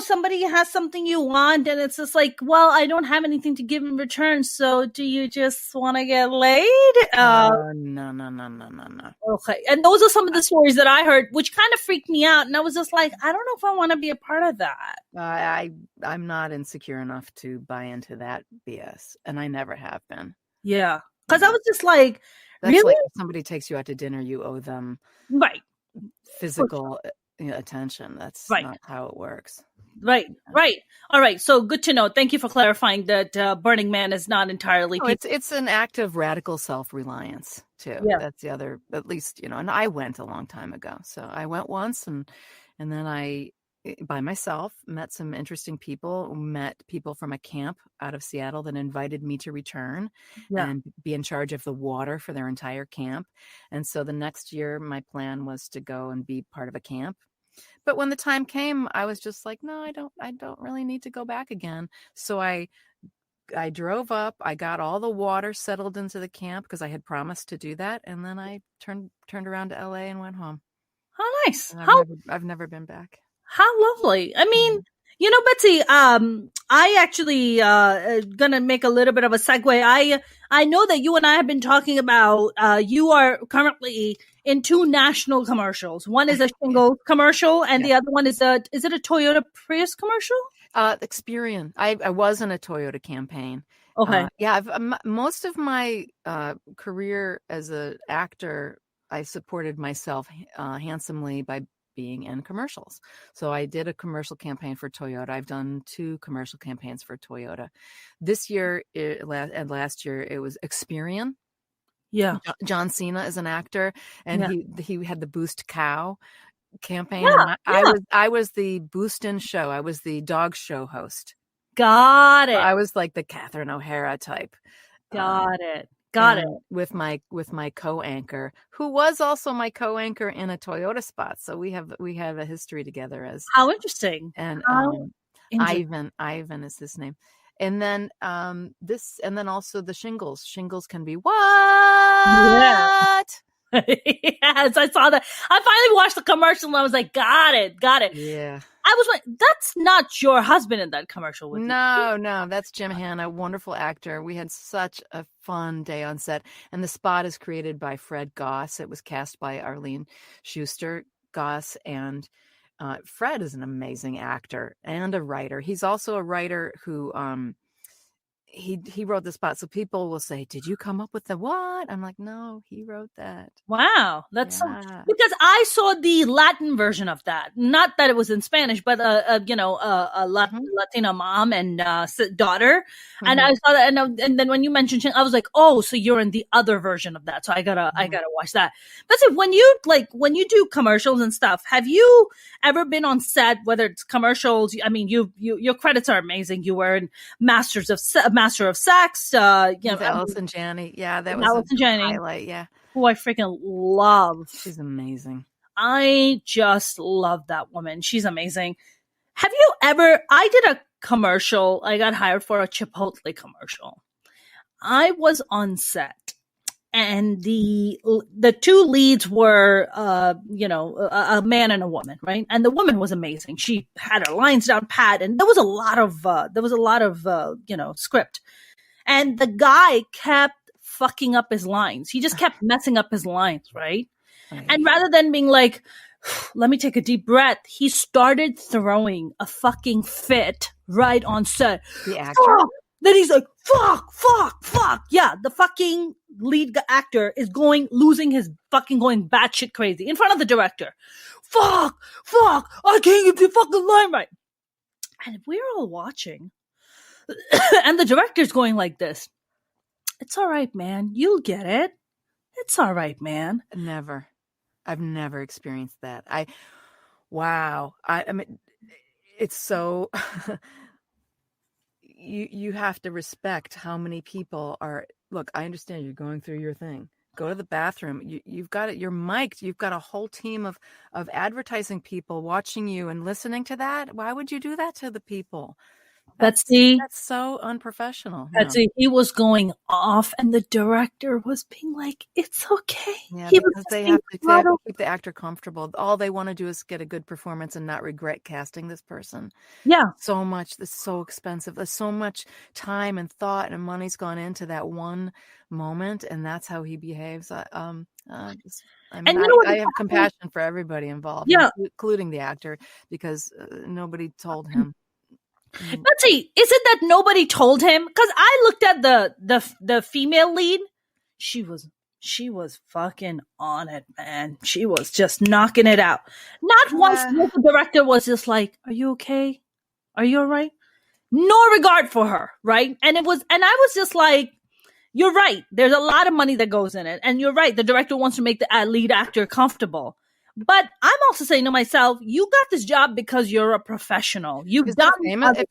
somebody has something you want, and it's just like, well, I don't have anything to give in return, so do you just want to get laid? No. Okay. And those are some of the stories that I heard, which kind of freaked me out, and I was just like, I don't know if I want to be a part of that. I'm not insecure enough to buy into that BS, and I never have been. Yeah. Because I was just like, that's really? Like if somebody takes you out to dinner, you owe them physical attention. That's not how it works. Right. All right. So good to know. Thank you for clarifying that Burning Man is not entirely. No, it's an act of radical self-reliance too. Yeah. That's the other, at least, and I went a long time ago. So I went once and then I by myself, met some interesting people, met people from a camp out of Seattle that invited me to return and be in charge of the water for their entire camp. And so the next year, my plan was to go and be part of a camp. But when the time came, I was just like, no, I don't really need to go back again. So I drove up, I got all the water settled into the camp because I had promised to do that. And then I turned around to LA and went home. How nice. And I've never been back. How lovely. I mean, Betsy, I actually gonna make a little bit of a segue. I know that you and I have been talking about you are currently in 2 national commercials. One is a Shingle commercial, and the other one is it a Toyota Prius commercial? Experian. I was in a Toyota campaign. Okay. Most of my career as an actor, I supported myself handsomely by being in commercials. So I did a commercial campaign for Toyota. I've done 2 commercial campaigns for Toyota. This year and last year, it was Experian. Yeah. John Cena is an actor, and he had the Boost Cow campaign. Yeah, and I was the Boost In show. I was the dog show host. Got it. I was like the Catherine O'Hara type. Got it. With my co-anchor, who was also my co-anchor in a Toyota spot. So we have a history together as. How interesting. And Ivan is his name. And then and then also the shingles. Shingles can be what? Yeah. Yes, I saw that. I finally watched the commercial and I was like, got it. Yeah. I was like, that's not your husband in that commercial with you. No, that's Jim Hanna, wonderful actor. We had such a fun day on set. And the spot is created by Fred Goss. It was cast by Arlene Schuster Goss. And Fred is an amazing actor and a writer. He's also a writer who he wrote the spot. So people will say, did you come up with the what? I'm like, no, he wrote that. Wow. That's because I saw the Latin version of that. Not that it was in Spanish, but a Latina mom and daughter. Mm-hmm. And I saw that. And then when you mentioned, I was like, oh, so you're in the other version of that. So I gotta watch that. But so when you do commercials and stuff, have you ever been on set, whether it's commercials? I mean, your credits are amazing. You were in Master of Sex, Allison Janney. Yeah, that was Allison Janney highlight. Yeah, who I freaking love. She's amazing. I just love that woman. She's amazing. Have you ever? I did a commercial. I got hired for a Chipotle commercial. I was on set, and the 2 leads were, a man and a woman, right? And the woman was amazing. She had her lines down pat, and there was a lot of script. And the guy kept fucking up his lines. He just kept messing up his lines, right? And rather than being like, let me take a deep breath, he started throwing a fucking fit right on set. The actor? Then he's like, fuck. Yeah, the fucking lead actor is going batshit crazy in front of the director. Fuck, I can't get the fucking line right. And we're all watching. And the director's going like this. It's all right, man. You'll get it. It's all right, man. Never. I've never experienced that. I mean, it's so... You have to respect how many people are. Look, I understand you're going through your thing. Go to the bathroom. You've got it. You're mic'd. You've got a whole team of advertising people watching you and listening to that. Why would you do that to the people? That's so unprofessional. Betsy, he was going off, and the director was being like, "It's okay." Yeah, because they have to keep the actor comfortable. All they want to do is get a good performance and not regret casting this person. Yeah, so much. This is so expensive. There's so much time and thought and money's gone into that one moment, and that's how he behaves. I have compassion for everybody involved, including the actor, because nobody told him. Betsy, is it that nobody told him? Because I looked at the female lead. She was fucking on it, man. She was just knocking it out. Not once the director was just like, "Are you okay? Are you all right?" No regard for her, right? And I was just like, "You're right. There's a lot of money that goes in it, and you're right. The director wants to make the lead actor comfortable." But I'm also saying to myself, you got this job because you're a professional. You've done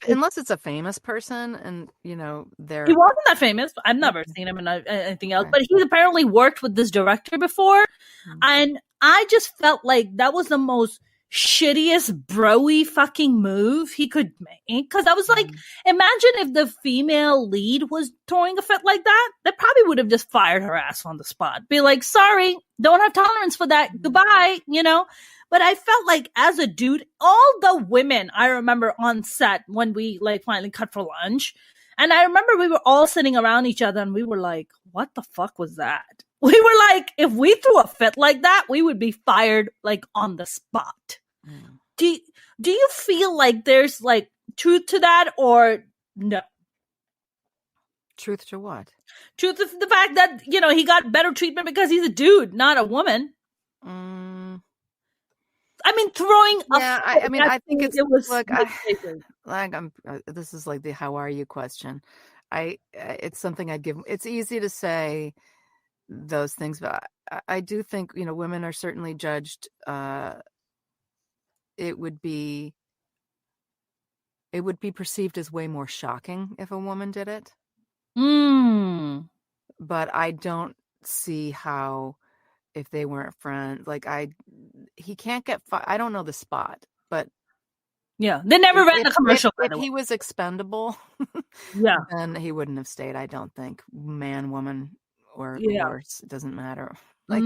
unless it's a famous person, and he wasn't that famous. I've never seen him in anything else, but he's apparently worked with this director before, and I just felt like that was the most shittiest broy fucking move he could make, because I was like, imagine if the female lead was throwing a fit like that, they probably would have just fired her ass on the spot, be like, sorry, don't have tolerance for that, goodbye, but I felt like as a dude, all the women I remember on set when we like finally cut for lunch, and I remember we were all sitting around each other and we were like, what the fuck was that? We were like, if we threw a fit like that, we would be fired like on the spot. Do you feel like there's like truth to that, or no? Truth to what? Truth to the fact that, he got better treatment because he's a dude, not a woman. I mean, throwing I think it was this is like the how are you question. It's something I'd give. It's easy to say those things, but I do think, women are certainly judged. It would be perceived as way more shocking if a woman did it. But I don't see how, if they weren't friends, like he can't get I don't know the spot, but yeah, they never ran the commercial. If he was expendable, then he wouldn't have stayed. I don't think, man, woman, or horse, it doesn't matter. Like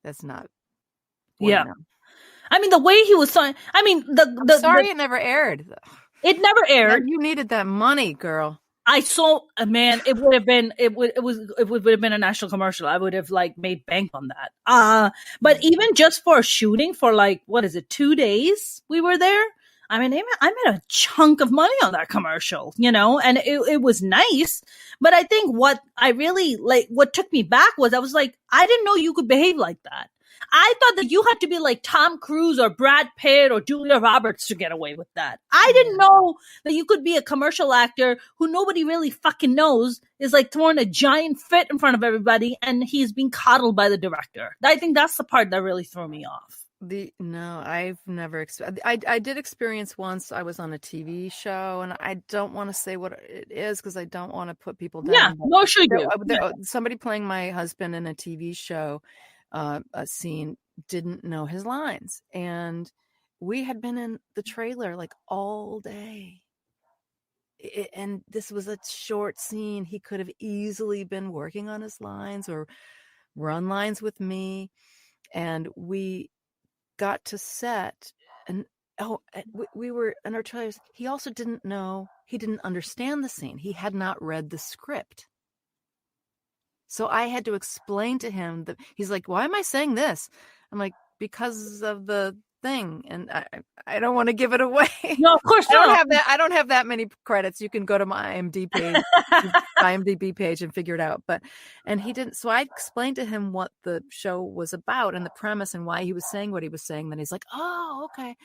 that's not. Yeah. I mean, the way he was saying, I mean, I'm sorry it never aired. It never aired. You needed that money, girl. I saw, man, it would have been a national commercial. I would have like made bank on that. But even just for shooting for like, what is it, 2 days we were there? I mean, I made a chunk of money on that commercial, and it was nice. But I think what I really like, what took me back was I was like, I didn't know you could behave like that. I thought that you had to be like Tom Cruise or Brad Pitt or Julia Roberts to get away with that. I didn't know that you could be a commercial actor who nobody really fucking knows is like throwing a giant fit in front of everybody, and he's being coddled by the director. I think that's the part that really threw me off. I've never I did experience once. I was on a TV show, and I don't want to say what it is because I don't want to put people down. Yeah, no, sure you do. Somebody playing my husband in a TV show, a scene, didn't know his lines, and we had been in the trailer like all day, and this was a short scene. He could have easily been working on his lines or run lines with me, and we got to set, and we were in our trailers. He also didn't understand the scene. He had not read the script. So I had to explain to him that he's like, why am I saying this? I'm like, because of the thing. And I don't want to give it away. No, of course not. I don't have that many credits. You can go to my IMDb page and figure it out. And he didn't. So I explained to him what the show was about and the premise and why he was saying what he was saying. Then he's like, oh, okay.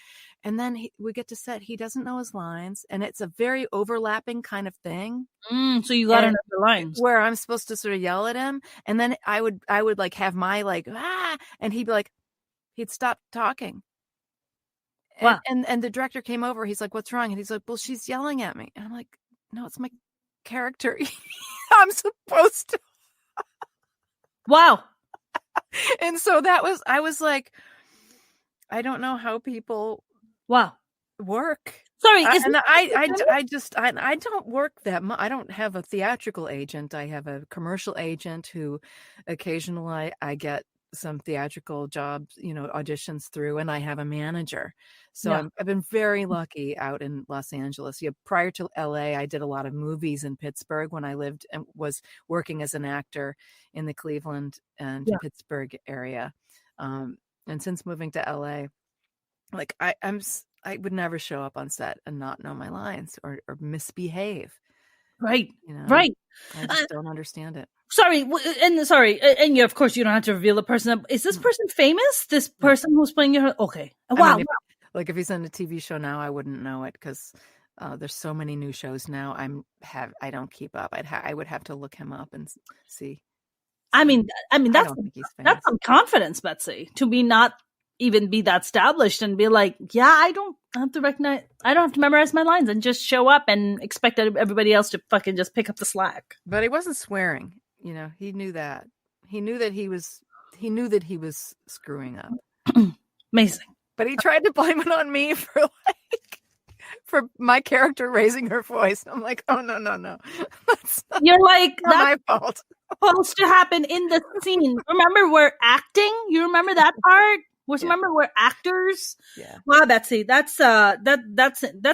And then we get to set. He doesn't know his lines, and it's a very overlapping kind of thing. So you got to know the lines where I'm supposed to sort of yell at him, and then I would like have my like and he'd be like, he'd stop talking. Wow. And the director came over. He's like, "What's wrong?" And he's like, "Well, she's yelling at me." And I'm like, "No, it's my character. I'm supposed to." Wow. And so I was like, I don't know how people work. Sorry, I don't work that much. I don't have a theatrical agent. I have a commercial agent who occasionally I get some theatrical jobs, auditions through, and I have a manager. So I've been very lucky out in Los Angeles. Prior to LA, I did a lot of movies in Pittsburgh when I lived and was working as an actor in the Cleveland and Pittsburgh area. And since moving to LA, like I would never show up on set and not know my lines or misbehave. Right. Right. I just don't understand it. Sorry, and of course you don't have to reveal the person. Is this person famous? This person who's playing your... Okay. Wow. If he's on a TV show now, I wouldn't know it because there's so many new shows now. I don't keep up. I would have to look him up and see. I mean, I that's don't think he's famous. that's some confidence, Betsy, to be not even be that established and be like, yeah, I don't have to memorize my lines and just show up and expect everybody else to fucking just pick up the slack. But he wasn't swearing. He knew that. He knew that he was screwing up. Amazing. But he tried to blame it on me for my character raising her voice. I'm like, oh no. That's You're like, not that's my fault. supposed to happen in the scene. Remember, we're acting. You remember that part? Remember, we're actors. Yeah. Wow, Betsy, that's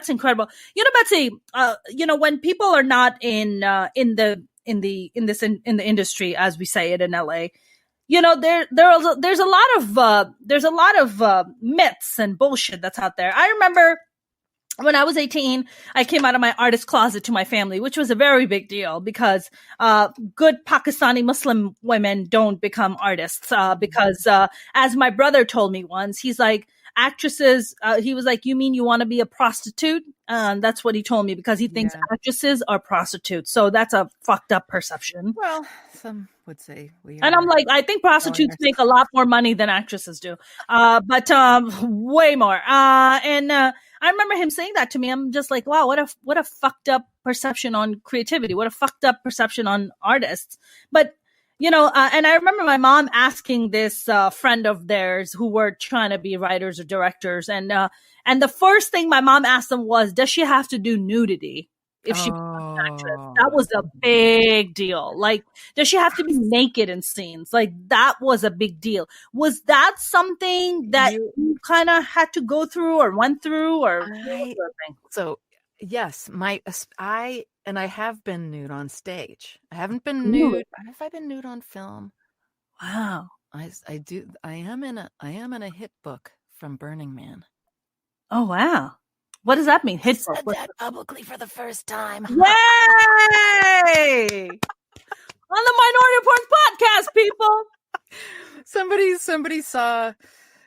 incredible. Betsy, when people are not in the industry, as we say it in LA, there's a lot of myths and bullshit that's out there. I remember when I was 18, I came out of my artist closet to my family, which was a very big deal because good Pakistani Muslim women don't become artists because as my brother told me once, he's like, actresses, he was like, you mean you want to be a prostitute? That's what he told me because he thinks actresses are prostitutes. So that's a fucked up perception. Well, some would say we are. And I'm like, I think prostitutes make a lot more money than actresses do, but way more. I remember him saying that to me. I'm just like, wow, what a fucked up perception on creativity. What a fucked up perception on artists. But, and I remember my mom asking this friend of theirs who were trying to be writers or directors. And the first thing my mom asked them was, does she have to do nudity if she becomes an actress? That was a big deal. Like, does she have to be naked in scenes? Like, that was a big deal. Was that something that you kind of had to go through or went through? So, yes, I have been nude on stage. I haven't been nude. Have I been nude on film? Wow. I do. I am in a hit book from Burning Man. Oh, wow. What does that mean? Hit said that publicly for the first time. Yay! On the Minority Reports podcast, people. Somebody saw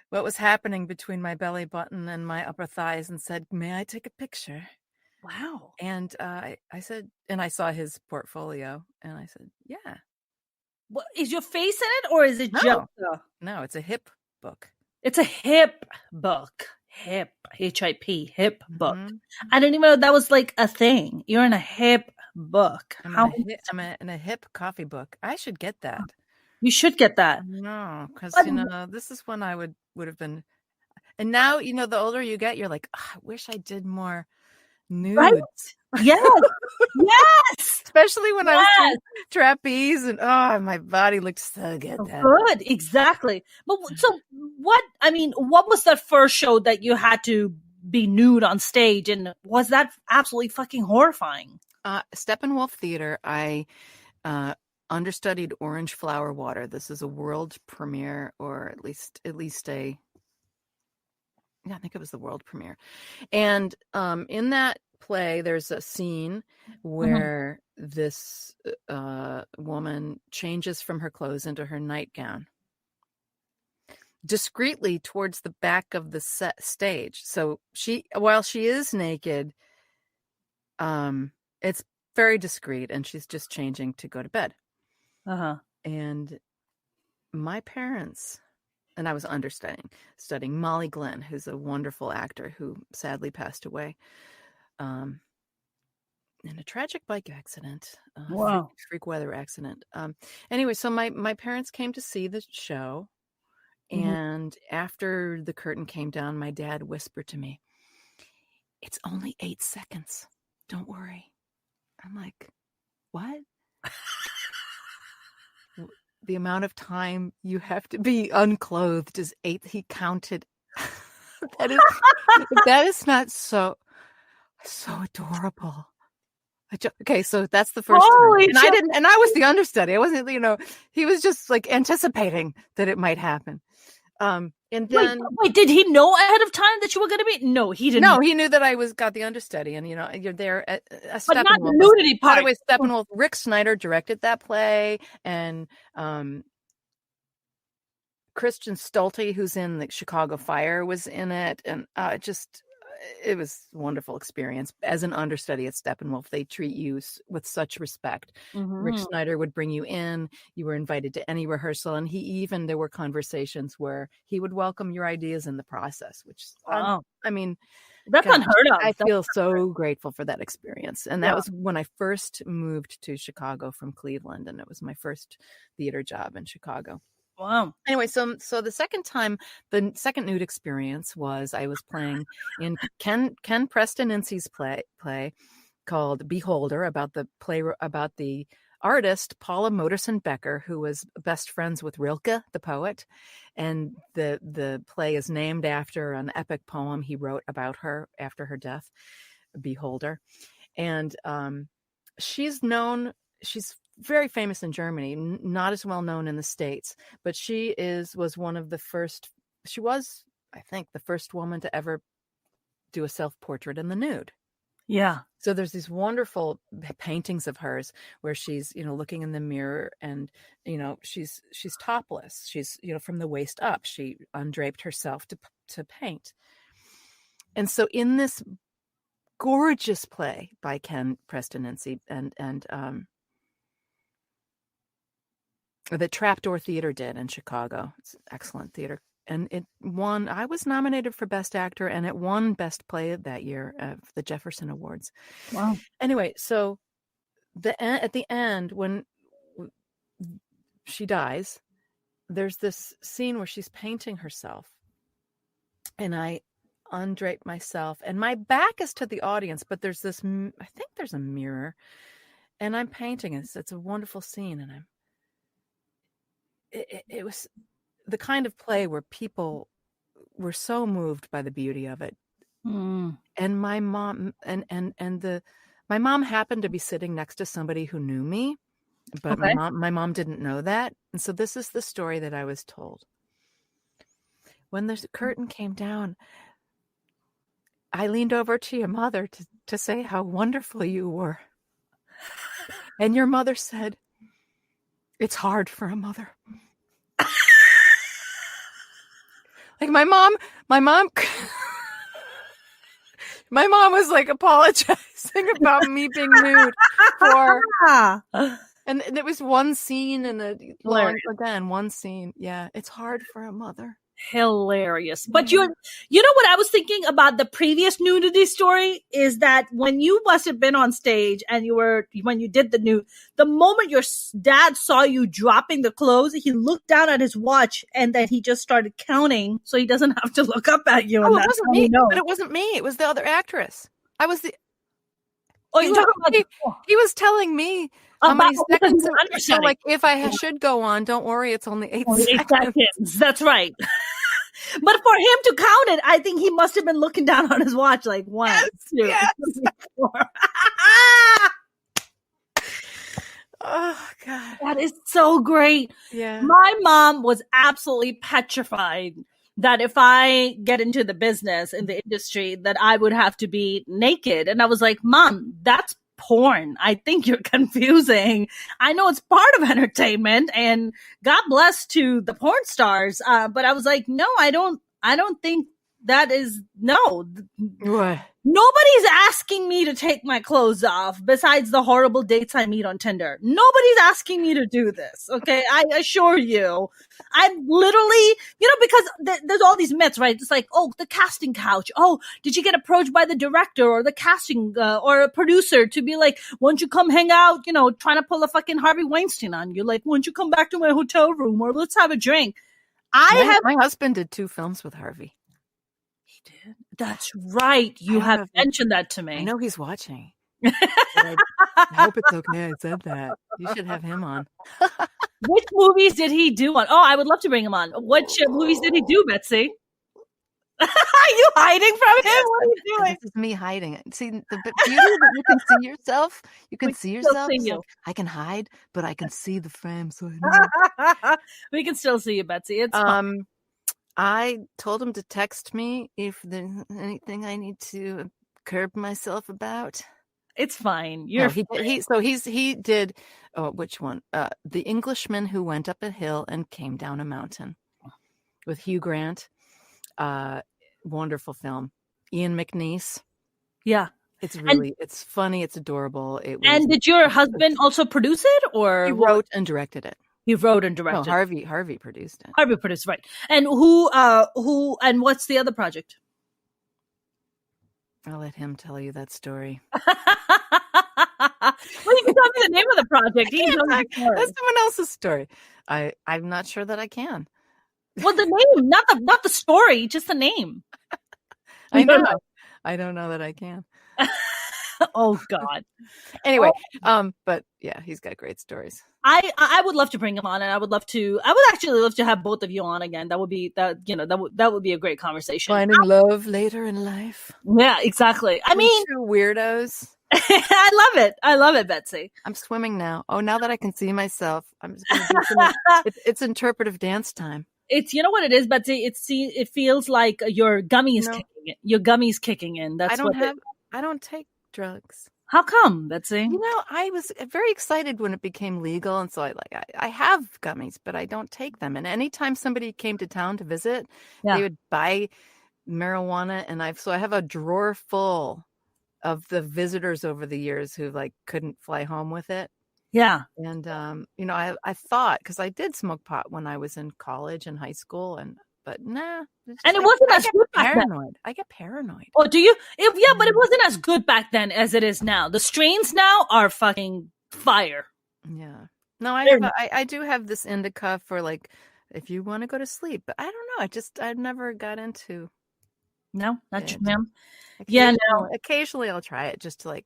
what was happening between my belly button and my upper thighs and said, "May I take a picture?" Wow. And I said, and I saw his portfolio, and I said, "Yeah." What, is your face in it, or is it just? No, it's a hip book. It's a hip book. Hip, H-I-P, hip book. Mm-hmm. I didn't even know that was like a thing. You're in a hip book. I'm in a hip coffee book. I should get that. You should get that. No, because this is when I would have been. And now, the older you get, you're like, I wish I did more nudes. Right? Yes. Yes. Especially when I was doing trapeze and my body looked so good. Good, exactly. But so what was that first show that you had to be nude on stage, and was that absolutely fucking horrifying? Steppenwolf Theater, I understudied Orange Flower Water. This is a world premiere, or at least I think it was the world premiere. And in that play, there's a scene where this woman changes from her clothes into her nightgown discreetly towards the back of the stage. So while she is naked, it's very discreet, and she's just changing to go to bed. And my parents, and I was studying Molly Glenn, who's a wonderful actor who sadly passed away in a tragic bike accident. Freak weather accident. Anyway, so my parents came to see the show, and after the curtain came down, my dad whispered to me, "It's only 8 seconds. Don't worry." I'm like, what? The amount of time you have to be unclothed is 8. He counted. That is not so adorable. Okay, so that's the first time. And I was the understudy. I wasn't, he was just like anticipating that it might happen. And then wait, did he know ahead of time that you were going to be? No, he didn't. No, he knew that I got the understudy, and you're there at a Steppenwolf. But not the nudity part. By the way, Steppenwolf, Rick Snyder directed that play, and Christian Stolte, who's in the Chicago Fire, was in it, and it was a wonderful experience. As an understudy at Steppenwolf, they treat you with such respect. Rich Snyder would bring you in. You were invited to any rehearsal, and there were conversations where he would welcome your ideas in the process, which, wow. I mean, That's gosh, unheard of. I feel so grateful for that experience. And that Yeah. was when I first moved to Chicago from Cleveland, and it was my first theater job in Chicago. Wow. Anyway, so the second nude experience was I was playing in Ken Preston Ince's play called Beholder, about the artist Paula Modersohn Becker, who was best friends with Rilke, the poet, and the play is named after an epic poem he wrote about her after her death, Beholder. And she's very famous in Germany, not as well known in the States, but she was one of the first. She was, I think, the first woman to ever do a self-portrait in the nude. Yeah. So there's these wonderful paintings of hers where she's, looking in the mirror, and, she's topless. She's, from the waist up, she undraped herself to paint. And so in this gorgeous play by Ken Preston Ince and the Trapdoor Theater did in Chicago. It's an excellent theater. And it won. I was nominated for Best Actor, and it won Best Play that year of the Jefferson Awards. Wow. Anyway, so at the end, when she dies, there's this scene where she's painting herself, and I undrape myself, and my back is to the audience, but there's this, I think there's a mirror, and I'm painting it. It's a wonderful scene, and it was the kind of play where people were so moved by the beauty of it. And my mom my mom happened to be sitting next to somebody who knew me, but Okay. my mom didn't know that. And so this is the story that I was told. When the curtain came down, I leaned over to your mother to say how wonderful you were. And your mother said, "It's hard for a mother." Like my mom was like apologizing about me being nude and there was one scene in one scene. Yeah, it's hard for a mother. Hilarious. But you know what I was thinking about the previous nudity story is that when you must have been on stage and when you did the nude, the moment your dad saw you dropping the clothes, he looked down at his watch and then he just started counting so he doesn't have to look up at you. Oh, it wasn't me. But it wasn't me. It was the other actress. I was the. Oh, you talking about? He was telling me how many seconds. So, like, if I should go on, don't worry, it's only 8 seconds. That's right. But for him to count it, I think he must have been looking down on his watch, like 1, 2, 3, 4. Oh God, that is so great. Yeah, my mom was absolutely petrified that if I get into the business in the industry, that I would have to be naked. And I was like, Mom, that's porn. I think you're confusing. I know it's part of entertainment, and God bless to the porn stars. But I was like, no, I don't think that is, no. What? Nobody's asking me to take my clothes off besides the horrible dates I meet on Tinder. Nobody's asking me to do this. Okay. I assure you, I'm literally, because there's all these myths, right? It's like, oh, the casting couch. Oh, did you get approached by the director or the casting, or a producer to be like, won't you come hang out, trying to pull a fucking Harvey Weinstein on you? Like, won't you come back to my hotel room or let's have a drink? My husband did 2 films with Harvey. Did. That's right. You have mentioned that to me. I know he's watching. I hope it's okay I said that. You should have him on. Which movies did he do on? Oh, I would love to bring him on. Which movies did he do, Betsy? Are you hiding from him? Yes, what are you doing? This is me hiding it. See, the beauty that you can see yourself. You can see yourself. You. I can hide, but I can see the frame. So we can still see you, Betsy. It's fine. I told him to text me if there's anything I need to curb myself about. It's fine. He did. Oh, which one? The Englishman Who Went Up a Hill and Came Down a Mountain, with Hugh Grant. Wonderful film. Ian McNeice. Yeah. It's And it's funny. It's adorable. did your husband also produce it, He or wrote and directed it. he wrote and No, directed? Harvey produced it. Harvey produced, right? And and what's the other project? I'll let him tell you that story. Well, you can tell me the name of the project. That's someone else's story. I'm not sure that I can. Well, the name, not the story, just the name. I know. I don't know that I can. Oh God. Anyway, but yeah, he's got great stories. I would love to bring him on, and I would actually love to have both of you on again. That would be a great conversation. Finding love later in life. Yeah, exactly. I mean, two weirdos. I love it, Betsy. I'm swimming now. Oh, now that I can see myself, I'm just going to do it's interpretive dance time. It's, you know what it is, Betsy? It feels like your gummies kicking in. Your gummies kicking in. That's I don't take drugs. How come, Betsy? You know, I was very excited when it became legal, and so I have gummies, but I don't take them. And anytime somebody came to town to visit, they would buy marijuana, and I have a drawer full of the visitors over the years who couldn't fly home with it. Yeah. And I thought, because I did smoke pot when I was in college and high school, but nah. And it wasn't as good back then. I get paranoid. Oh, do you? But it wasn't as good back then as it is now. The strains now are fucking fire. Yeah. No, I do have this indica for if you want to go to sleep, but I don't know. I've never got into. No, not you, ma'am. Yeah, no. Occasionally I'll try it just to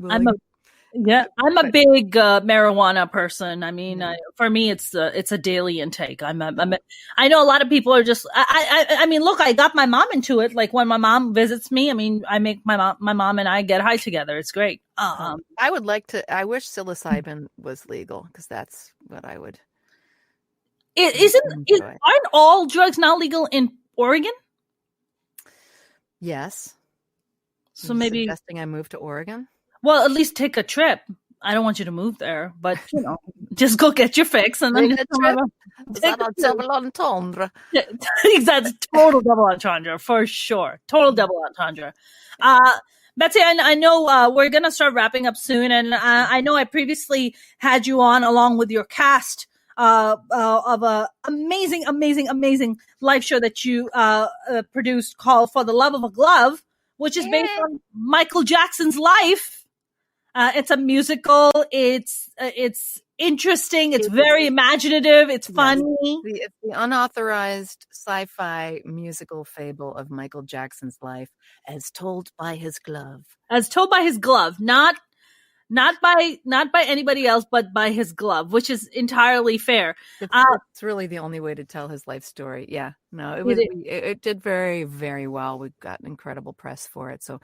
I'm a big marijuana person. I mean, for me, it's a daily intake. I know a lot of people are just. I mean, look, I got my mom into it. Like when my mom visits me, I mean, I make my mom and I get high together. It's great. I would like to. I wish psilocybin was legal, because that's what I would. Aren't all drugs now legal in Oregon? Yes. So maybe suggesting I move to Oregon. Well, at least take a trip. I don't want you to move there, but just go get your fix and then double entendre. That's total double entendre for sure. Total double entendre. Betsy, I know we're gonna start wrapping up soon, and I know I previously had you on along with your cast of a amazing live show that you produced called For the Love of a Glove, which is based on Michael Jackson's life. It's a musical. It's interesting. It's very imaginative. It's funny. It's the unauthorized sci-fi musical fable of Michael Jackson's life, as told by his glove. As told by his glove, not by anybody else, but by his glove, which is entirely fair. It's really the only way to tell his life story. Yeah, no, it did very, very well. We got incredible press for it. So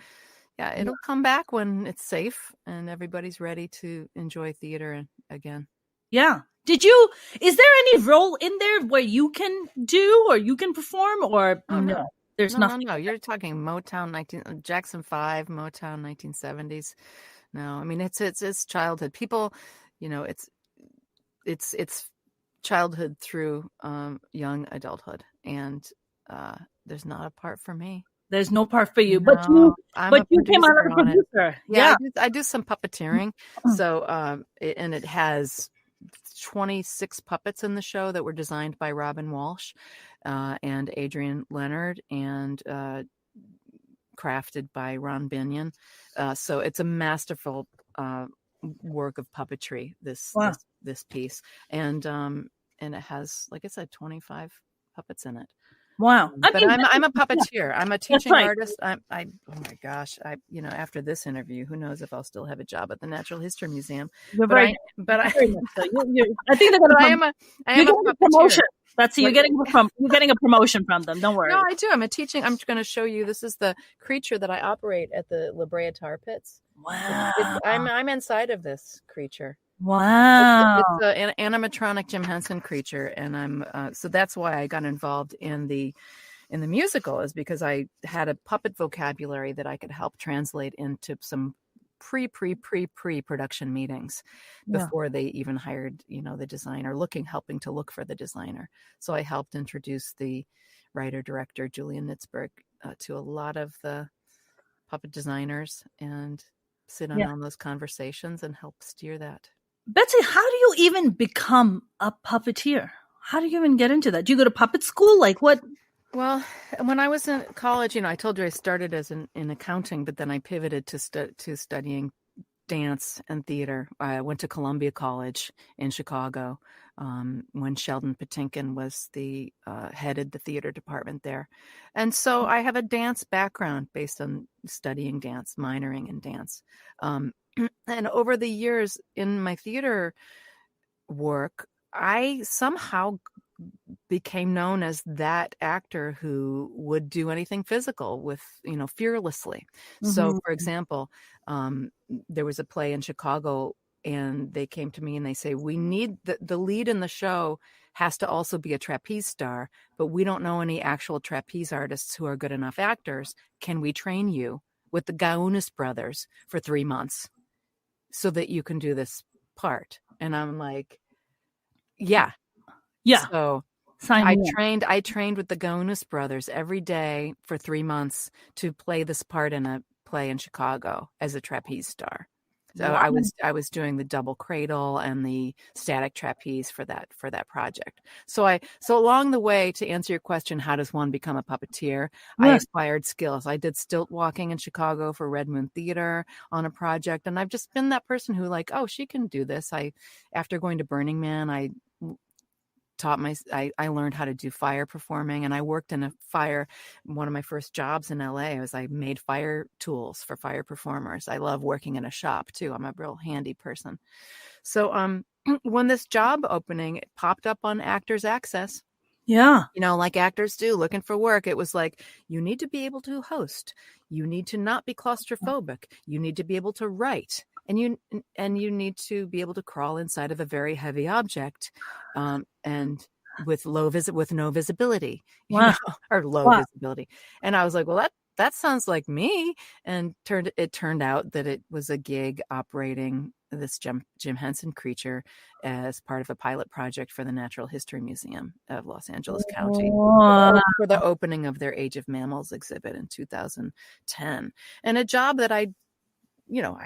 yeah, it'll come back when it's safe and everybody's ready to enjoy theater again. Yeah. Is there any role in there where you can do or you can perform, or no? There's nothing. No. You're talking Motown Jackson 5, Motown 1970s. No, I mean it's childhood. People, it's childhood through young adulthood, and there's not a part for me. There's no part for you, no, but you came out as a producer. Yeah, I do some puppeteering. So, and it has 26 puppets in the show that were designed by Robin Walsh and Adrian Leonard, and crafted by Ron Binion. So it's a masterful work of puppetry. This piece, and it has, like I said, 25 puppets in it. Wow. I'm a puppeteer. I'm a teaching artist. Oh my gosh. After this interview, who knows if I'll still have a job at the Natural History Museum. You're right. I think they're going to. I am a promotion. That's you're getting a promotion from them. Don't worry. No, I do. I'm going to show you. This is the creature that I operate at the La Brea Tar Pits. Wow. I'm inside of this creature. Wow. It's an animatronic Jim Henson creature, and I'm so that's why I got involved in the musical, is because I had a puppet vocabulary that I could help translate into some pre-production meetings before they even hired the designer, helping to look for the designer. So I helped introduce the writer director Julian Nitzberg to a lot of the puppet designers and sit in Yeah. on those conversations and help steer that. Betsy, how do you even become a puppeteer? How do you even get into that? Do you go to puppet school? Like what? Well, when I was in college, I told you I started as in accounting, but then I pivoted to studying dance and theater. I went to Columbia College in Chicago when Sheldon Patinkin was headed the theater department there. And so I have a dance background based on studying dance, minoring in dance. And over the years in my theater work, I somehow became known as that actor who would do anything physical with, fearlessly. So, for example, there was a play in Chicago and they came to me and they say, we need the lead in the show has to also be a trapeze star, but we don't know any actual trapeze artists who are good enough actors. Can we train you with the Gaunis brothers for 3 months so that you can do this part? And I'm like, yeah. So I trained with the Gaunis brothers every day for 3 months to play this part in a play in Chicago as a trapeze star. So Wow. I was doing the double cradle and the static trapeze for that project. So along the way, to answer your question, how does one become a puppeteer? I acquired skills. I did stilt walking in Chicago for Red Moon Theater on a project, and I've just been that person who she can do this. After going to Burning Man, I learned how to do fire performing, and I worked in a fire. One of my first jobs in LA was I made fire tools for fire performers. I love working in a shop too. I'm a real handy person. So when this job opening popped up on Actors Access, like actors do, looking for work, it was like, you need to be able to host. You need to not be claustrophobic. You need to be able to write. And you need to be able to crawl inside of a very heavy object, and with no visibility, or low visibility. And I was like, well, that sounds like me. And it turned out that it was a gig operating this Jim Henson creature as part of a pilot project for the Natural History Museum of Los Angeles County for the opening of their Age of Mammals exhibit in 2010. And a job that I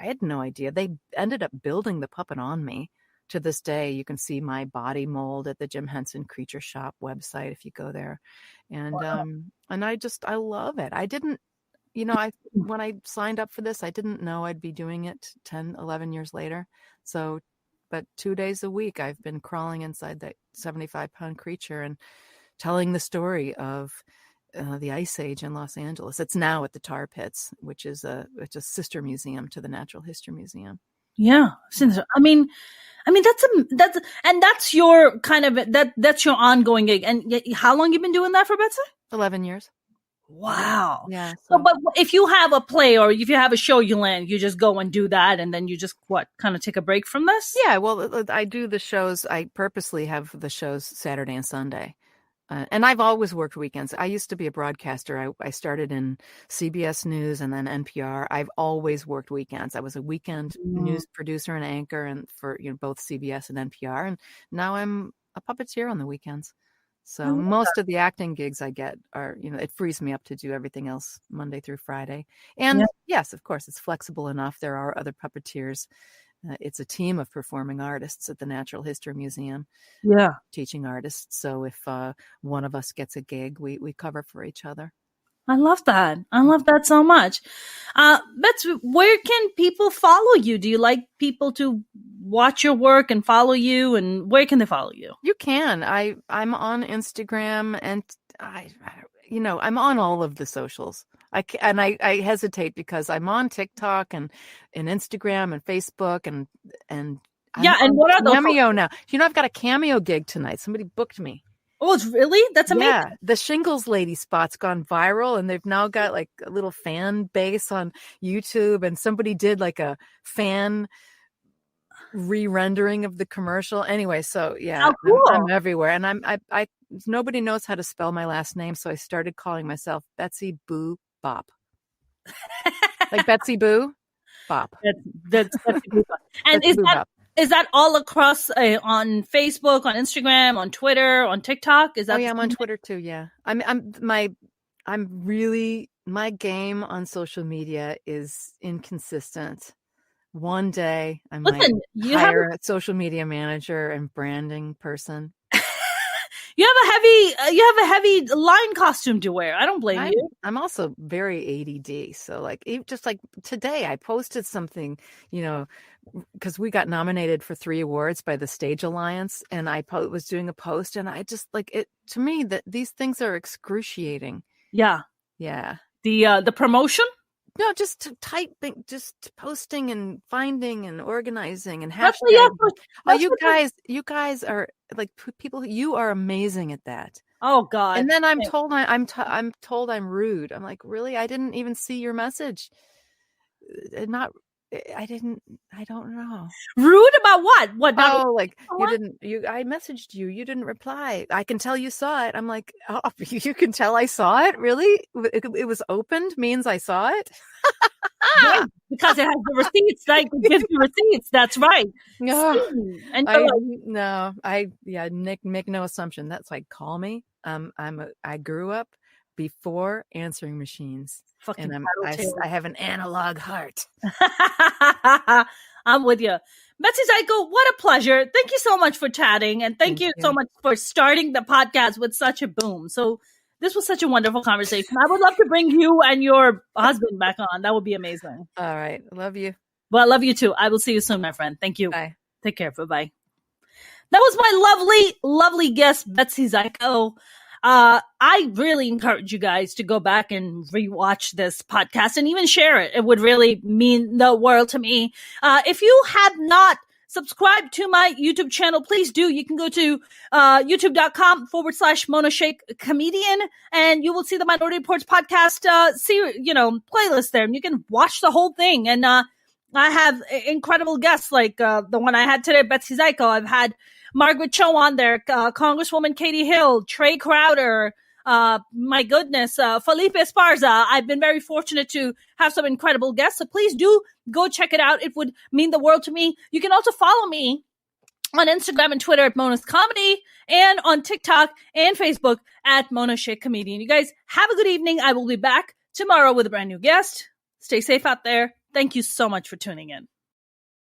had no idea. They ended up building the puppet on me. To this day, you can see my body mold at the Jim Henson Creature Shop website if you go there. And I love it. I didn't, when I signed up for this, I didn't know I'd be doing it 10, 11 years later. So, but 2 days a week, I've been crawling inside that 75-pound creature and telling the story of the Ice Age in Los Angeles. It's now at the Tar Pits, which is it's a sister museum to the Natural History Museum. Yeah. I mean, that's your kind of, that's your ongoing gig. And how long you been doing that for, Betsy? 11 years. Wow. Yeah. So, but if you have a play or if you have a show you land, you just go and do that, and then you just kind of take a break from this? Yeah. Well, I do the shows. I purposely have the shows Saturday and Sunday. And I've always worked weekends. I used to be a broadcaster. I started in CBS News and then NPR. I've always worked weekends. I was a weekend news producer and anchor, and for both CBS and NPR. And now I'm a puppeteer on the weekends. So most of the acting gigs I get are, it frees me up to do everything else Monday through Friday. And yes, of course, it's flexible enough. There are other puppeteers. It's a team of performing artists at the Natural History Museum. Yeah. Teaching artists. So if one of us gets a gig, we cover for each other. I love that. I love that so much. Betsy, where can people follow you? Do you like people to watch your work and follow you? And where can they follow you? You can. I'm on Instagram, and I'm on all of the socials. I hesitate because I'm on TikTok and Instagram and Facebook and and what are those? Cameo now. I've got a Cameo gig tonight. Somebody booked me. Oh, it's really? That's amazing. Yeah, the Shingles Lady spot's gone viral, and they've now got like a little fan base on YouTube, and somebody did like a fan re-rendering of the commercial. Anyway, so yeah, how cool. I'm everywhere, and I nobody knows how to spell my last name, so I started calling myself Betsy Boo Bop. Like Betsy Boo Bop. That's Betsy Boo Bop. And is that all across on Facebook, on Instagram, on Twitter, on TikTok? Is that? Oh yeah, I'm on Twitter too. Yeah, I'm my game on social media is inconsistent. One day I might hire a social media manager and branding person. You have a heavy line costume to wear. I don't blame you. I'm also very ADD. So like, just like today I posted something, because we got nominated for 3 awards by the Stage Alliance, and I was doing a post, and I just like it, to me, that these things are excruciating. Yeah. The promotion? No, just typing, just posting and finding and organizing and hashtags. You guys are like people. You are amazing at that. Oh God! And then I'm told I'm rude. I'm like, really? I didn't even see your message. I don't know. Rude about what? What? I messaged you. You didn't reply. I can tell you saw it. I'm like, oh, you can tell I saw it? Really? It was opened means I saw it? Right, because it has the receipts. Like, it gives you receipts. That's right. No, Nick, make no assumption. That's like, call me. I grew up before answering machines. Fucking I have an analog heart. I'm with you. Betsy Zajko, what a pleasure. Thank you so much for chatting. And thank you so much for starting the podcast with such a boom. So this was such a wonderful conversation. I would love to bring you and your husband back on. That would be amazing. All right. Love you. Well, I love you too. I will see you soon, my friend. Thank you. Bye. Take care. Bye-bye. That was my lovely, lovely guest, Betsy Zajko. I really encourage you guys to go back and rewatch this podcast and even share it. It would really mean the world to me. If you have not subscribed to my YouTube channel, please do. You can go to youtube.com/Mona Shaikh Comedian, and you will see the Minority Reportz podcast playlist there, and you can watch the whole thing. And I have incredible guests like the one I had today, Betsy Zajko. I've had Margaret Cho on there, Congresswoman Katie Hill, Trey Crowder, my goodness, Felipe Esparza. I've been very fortunate to have some incredible guests. So please do go check it out. It would mean the world to me. You can also follow me on Instagram and Twitter at Mona's Comedy, and on TikTok and Facebook at Mona Shaikh Comedian. You guys have a good evening. I will be back tomorrow with a brand new guest. Stay safe out there. Thank you so much for tuning in.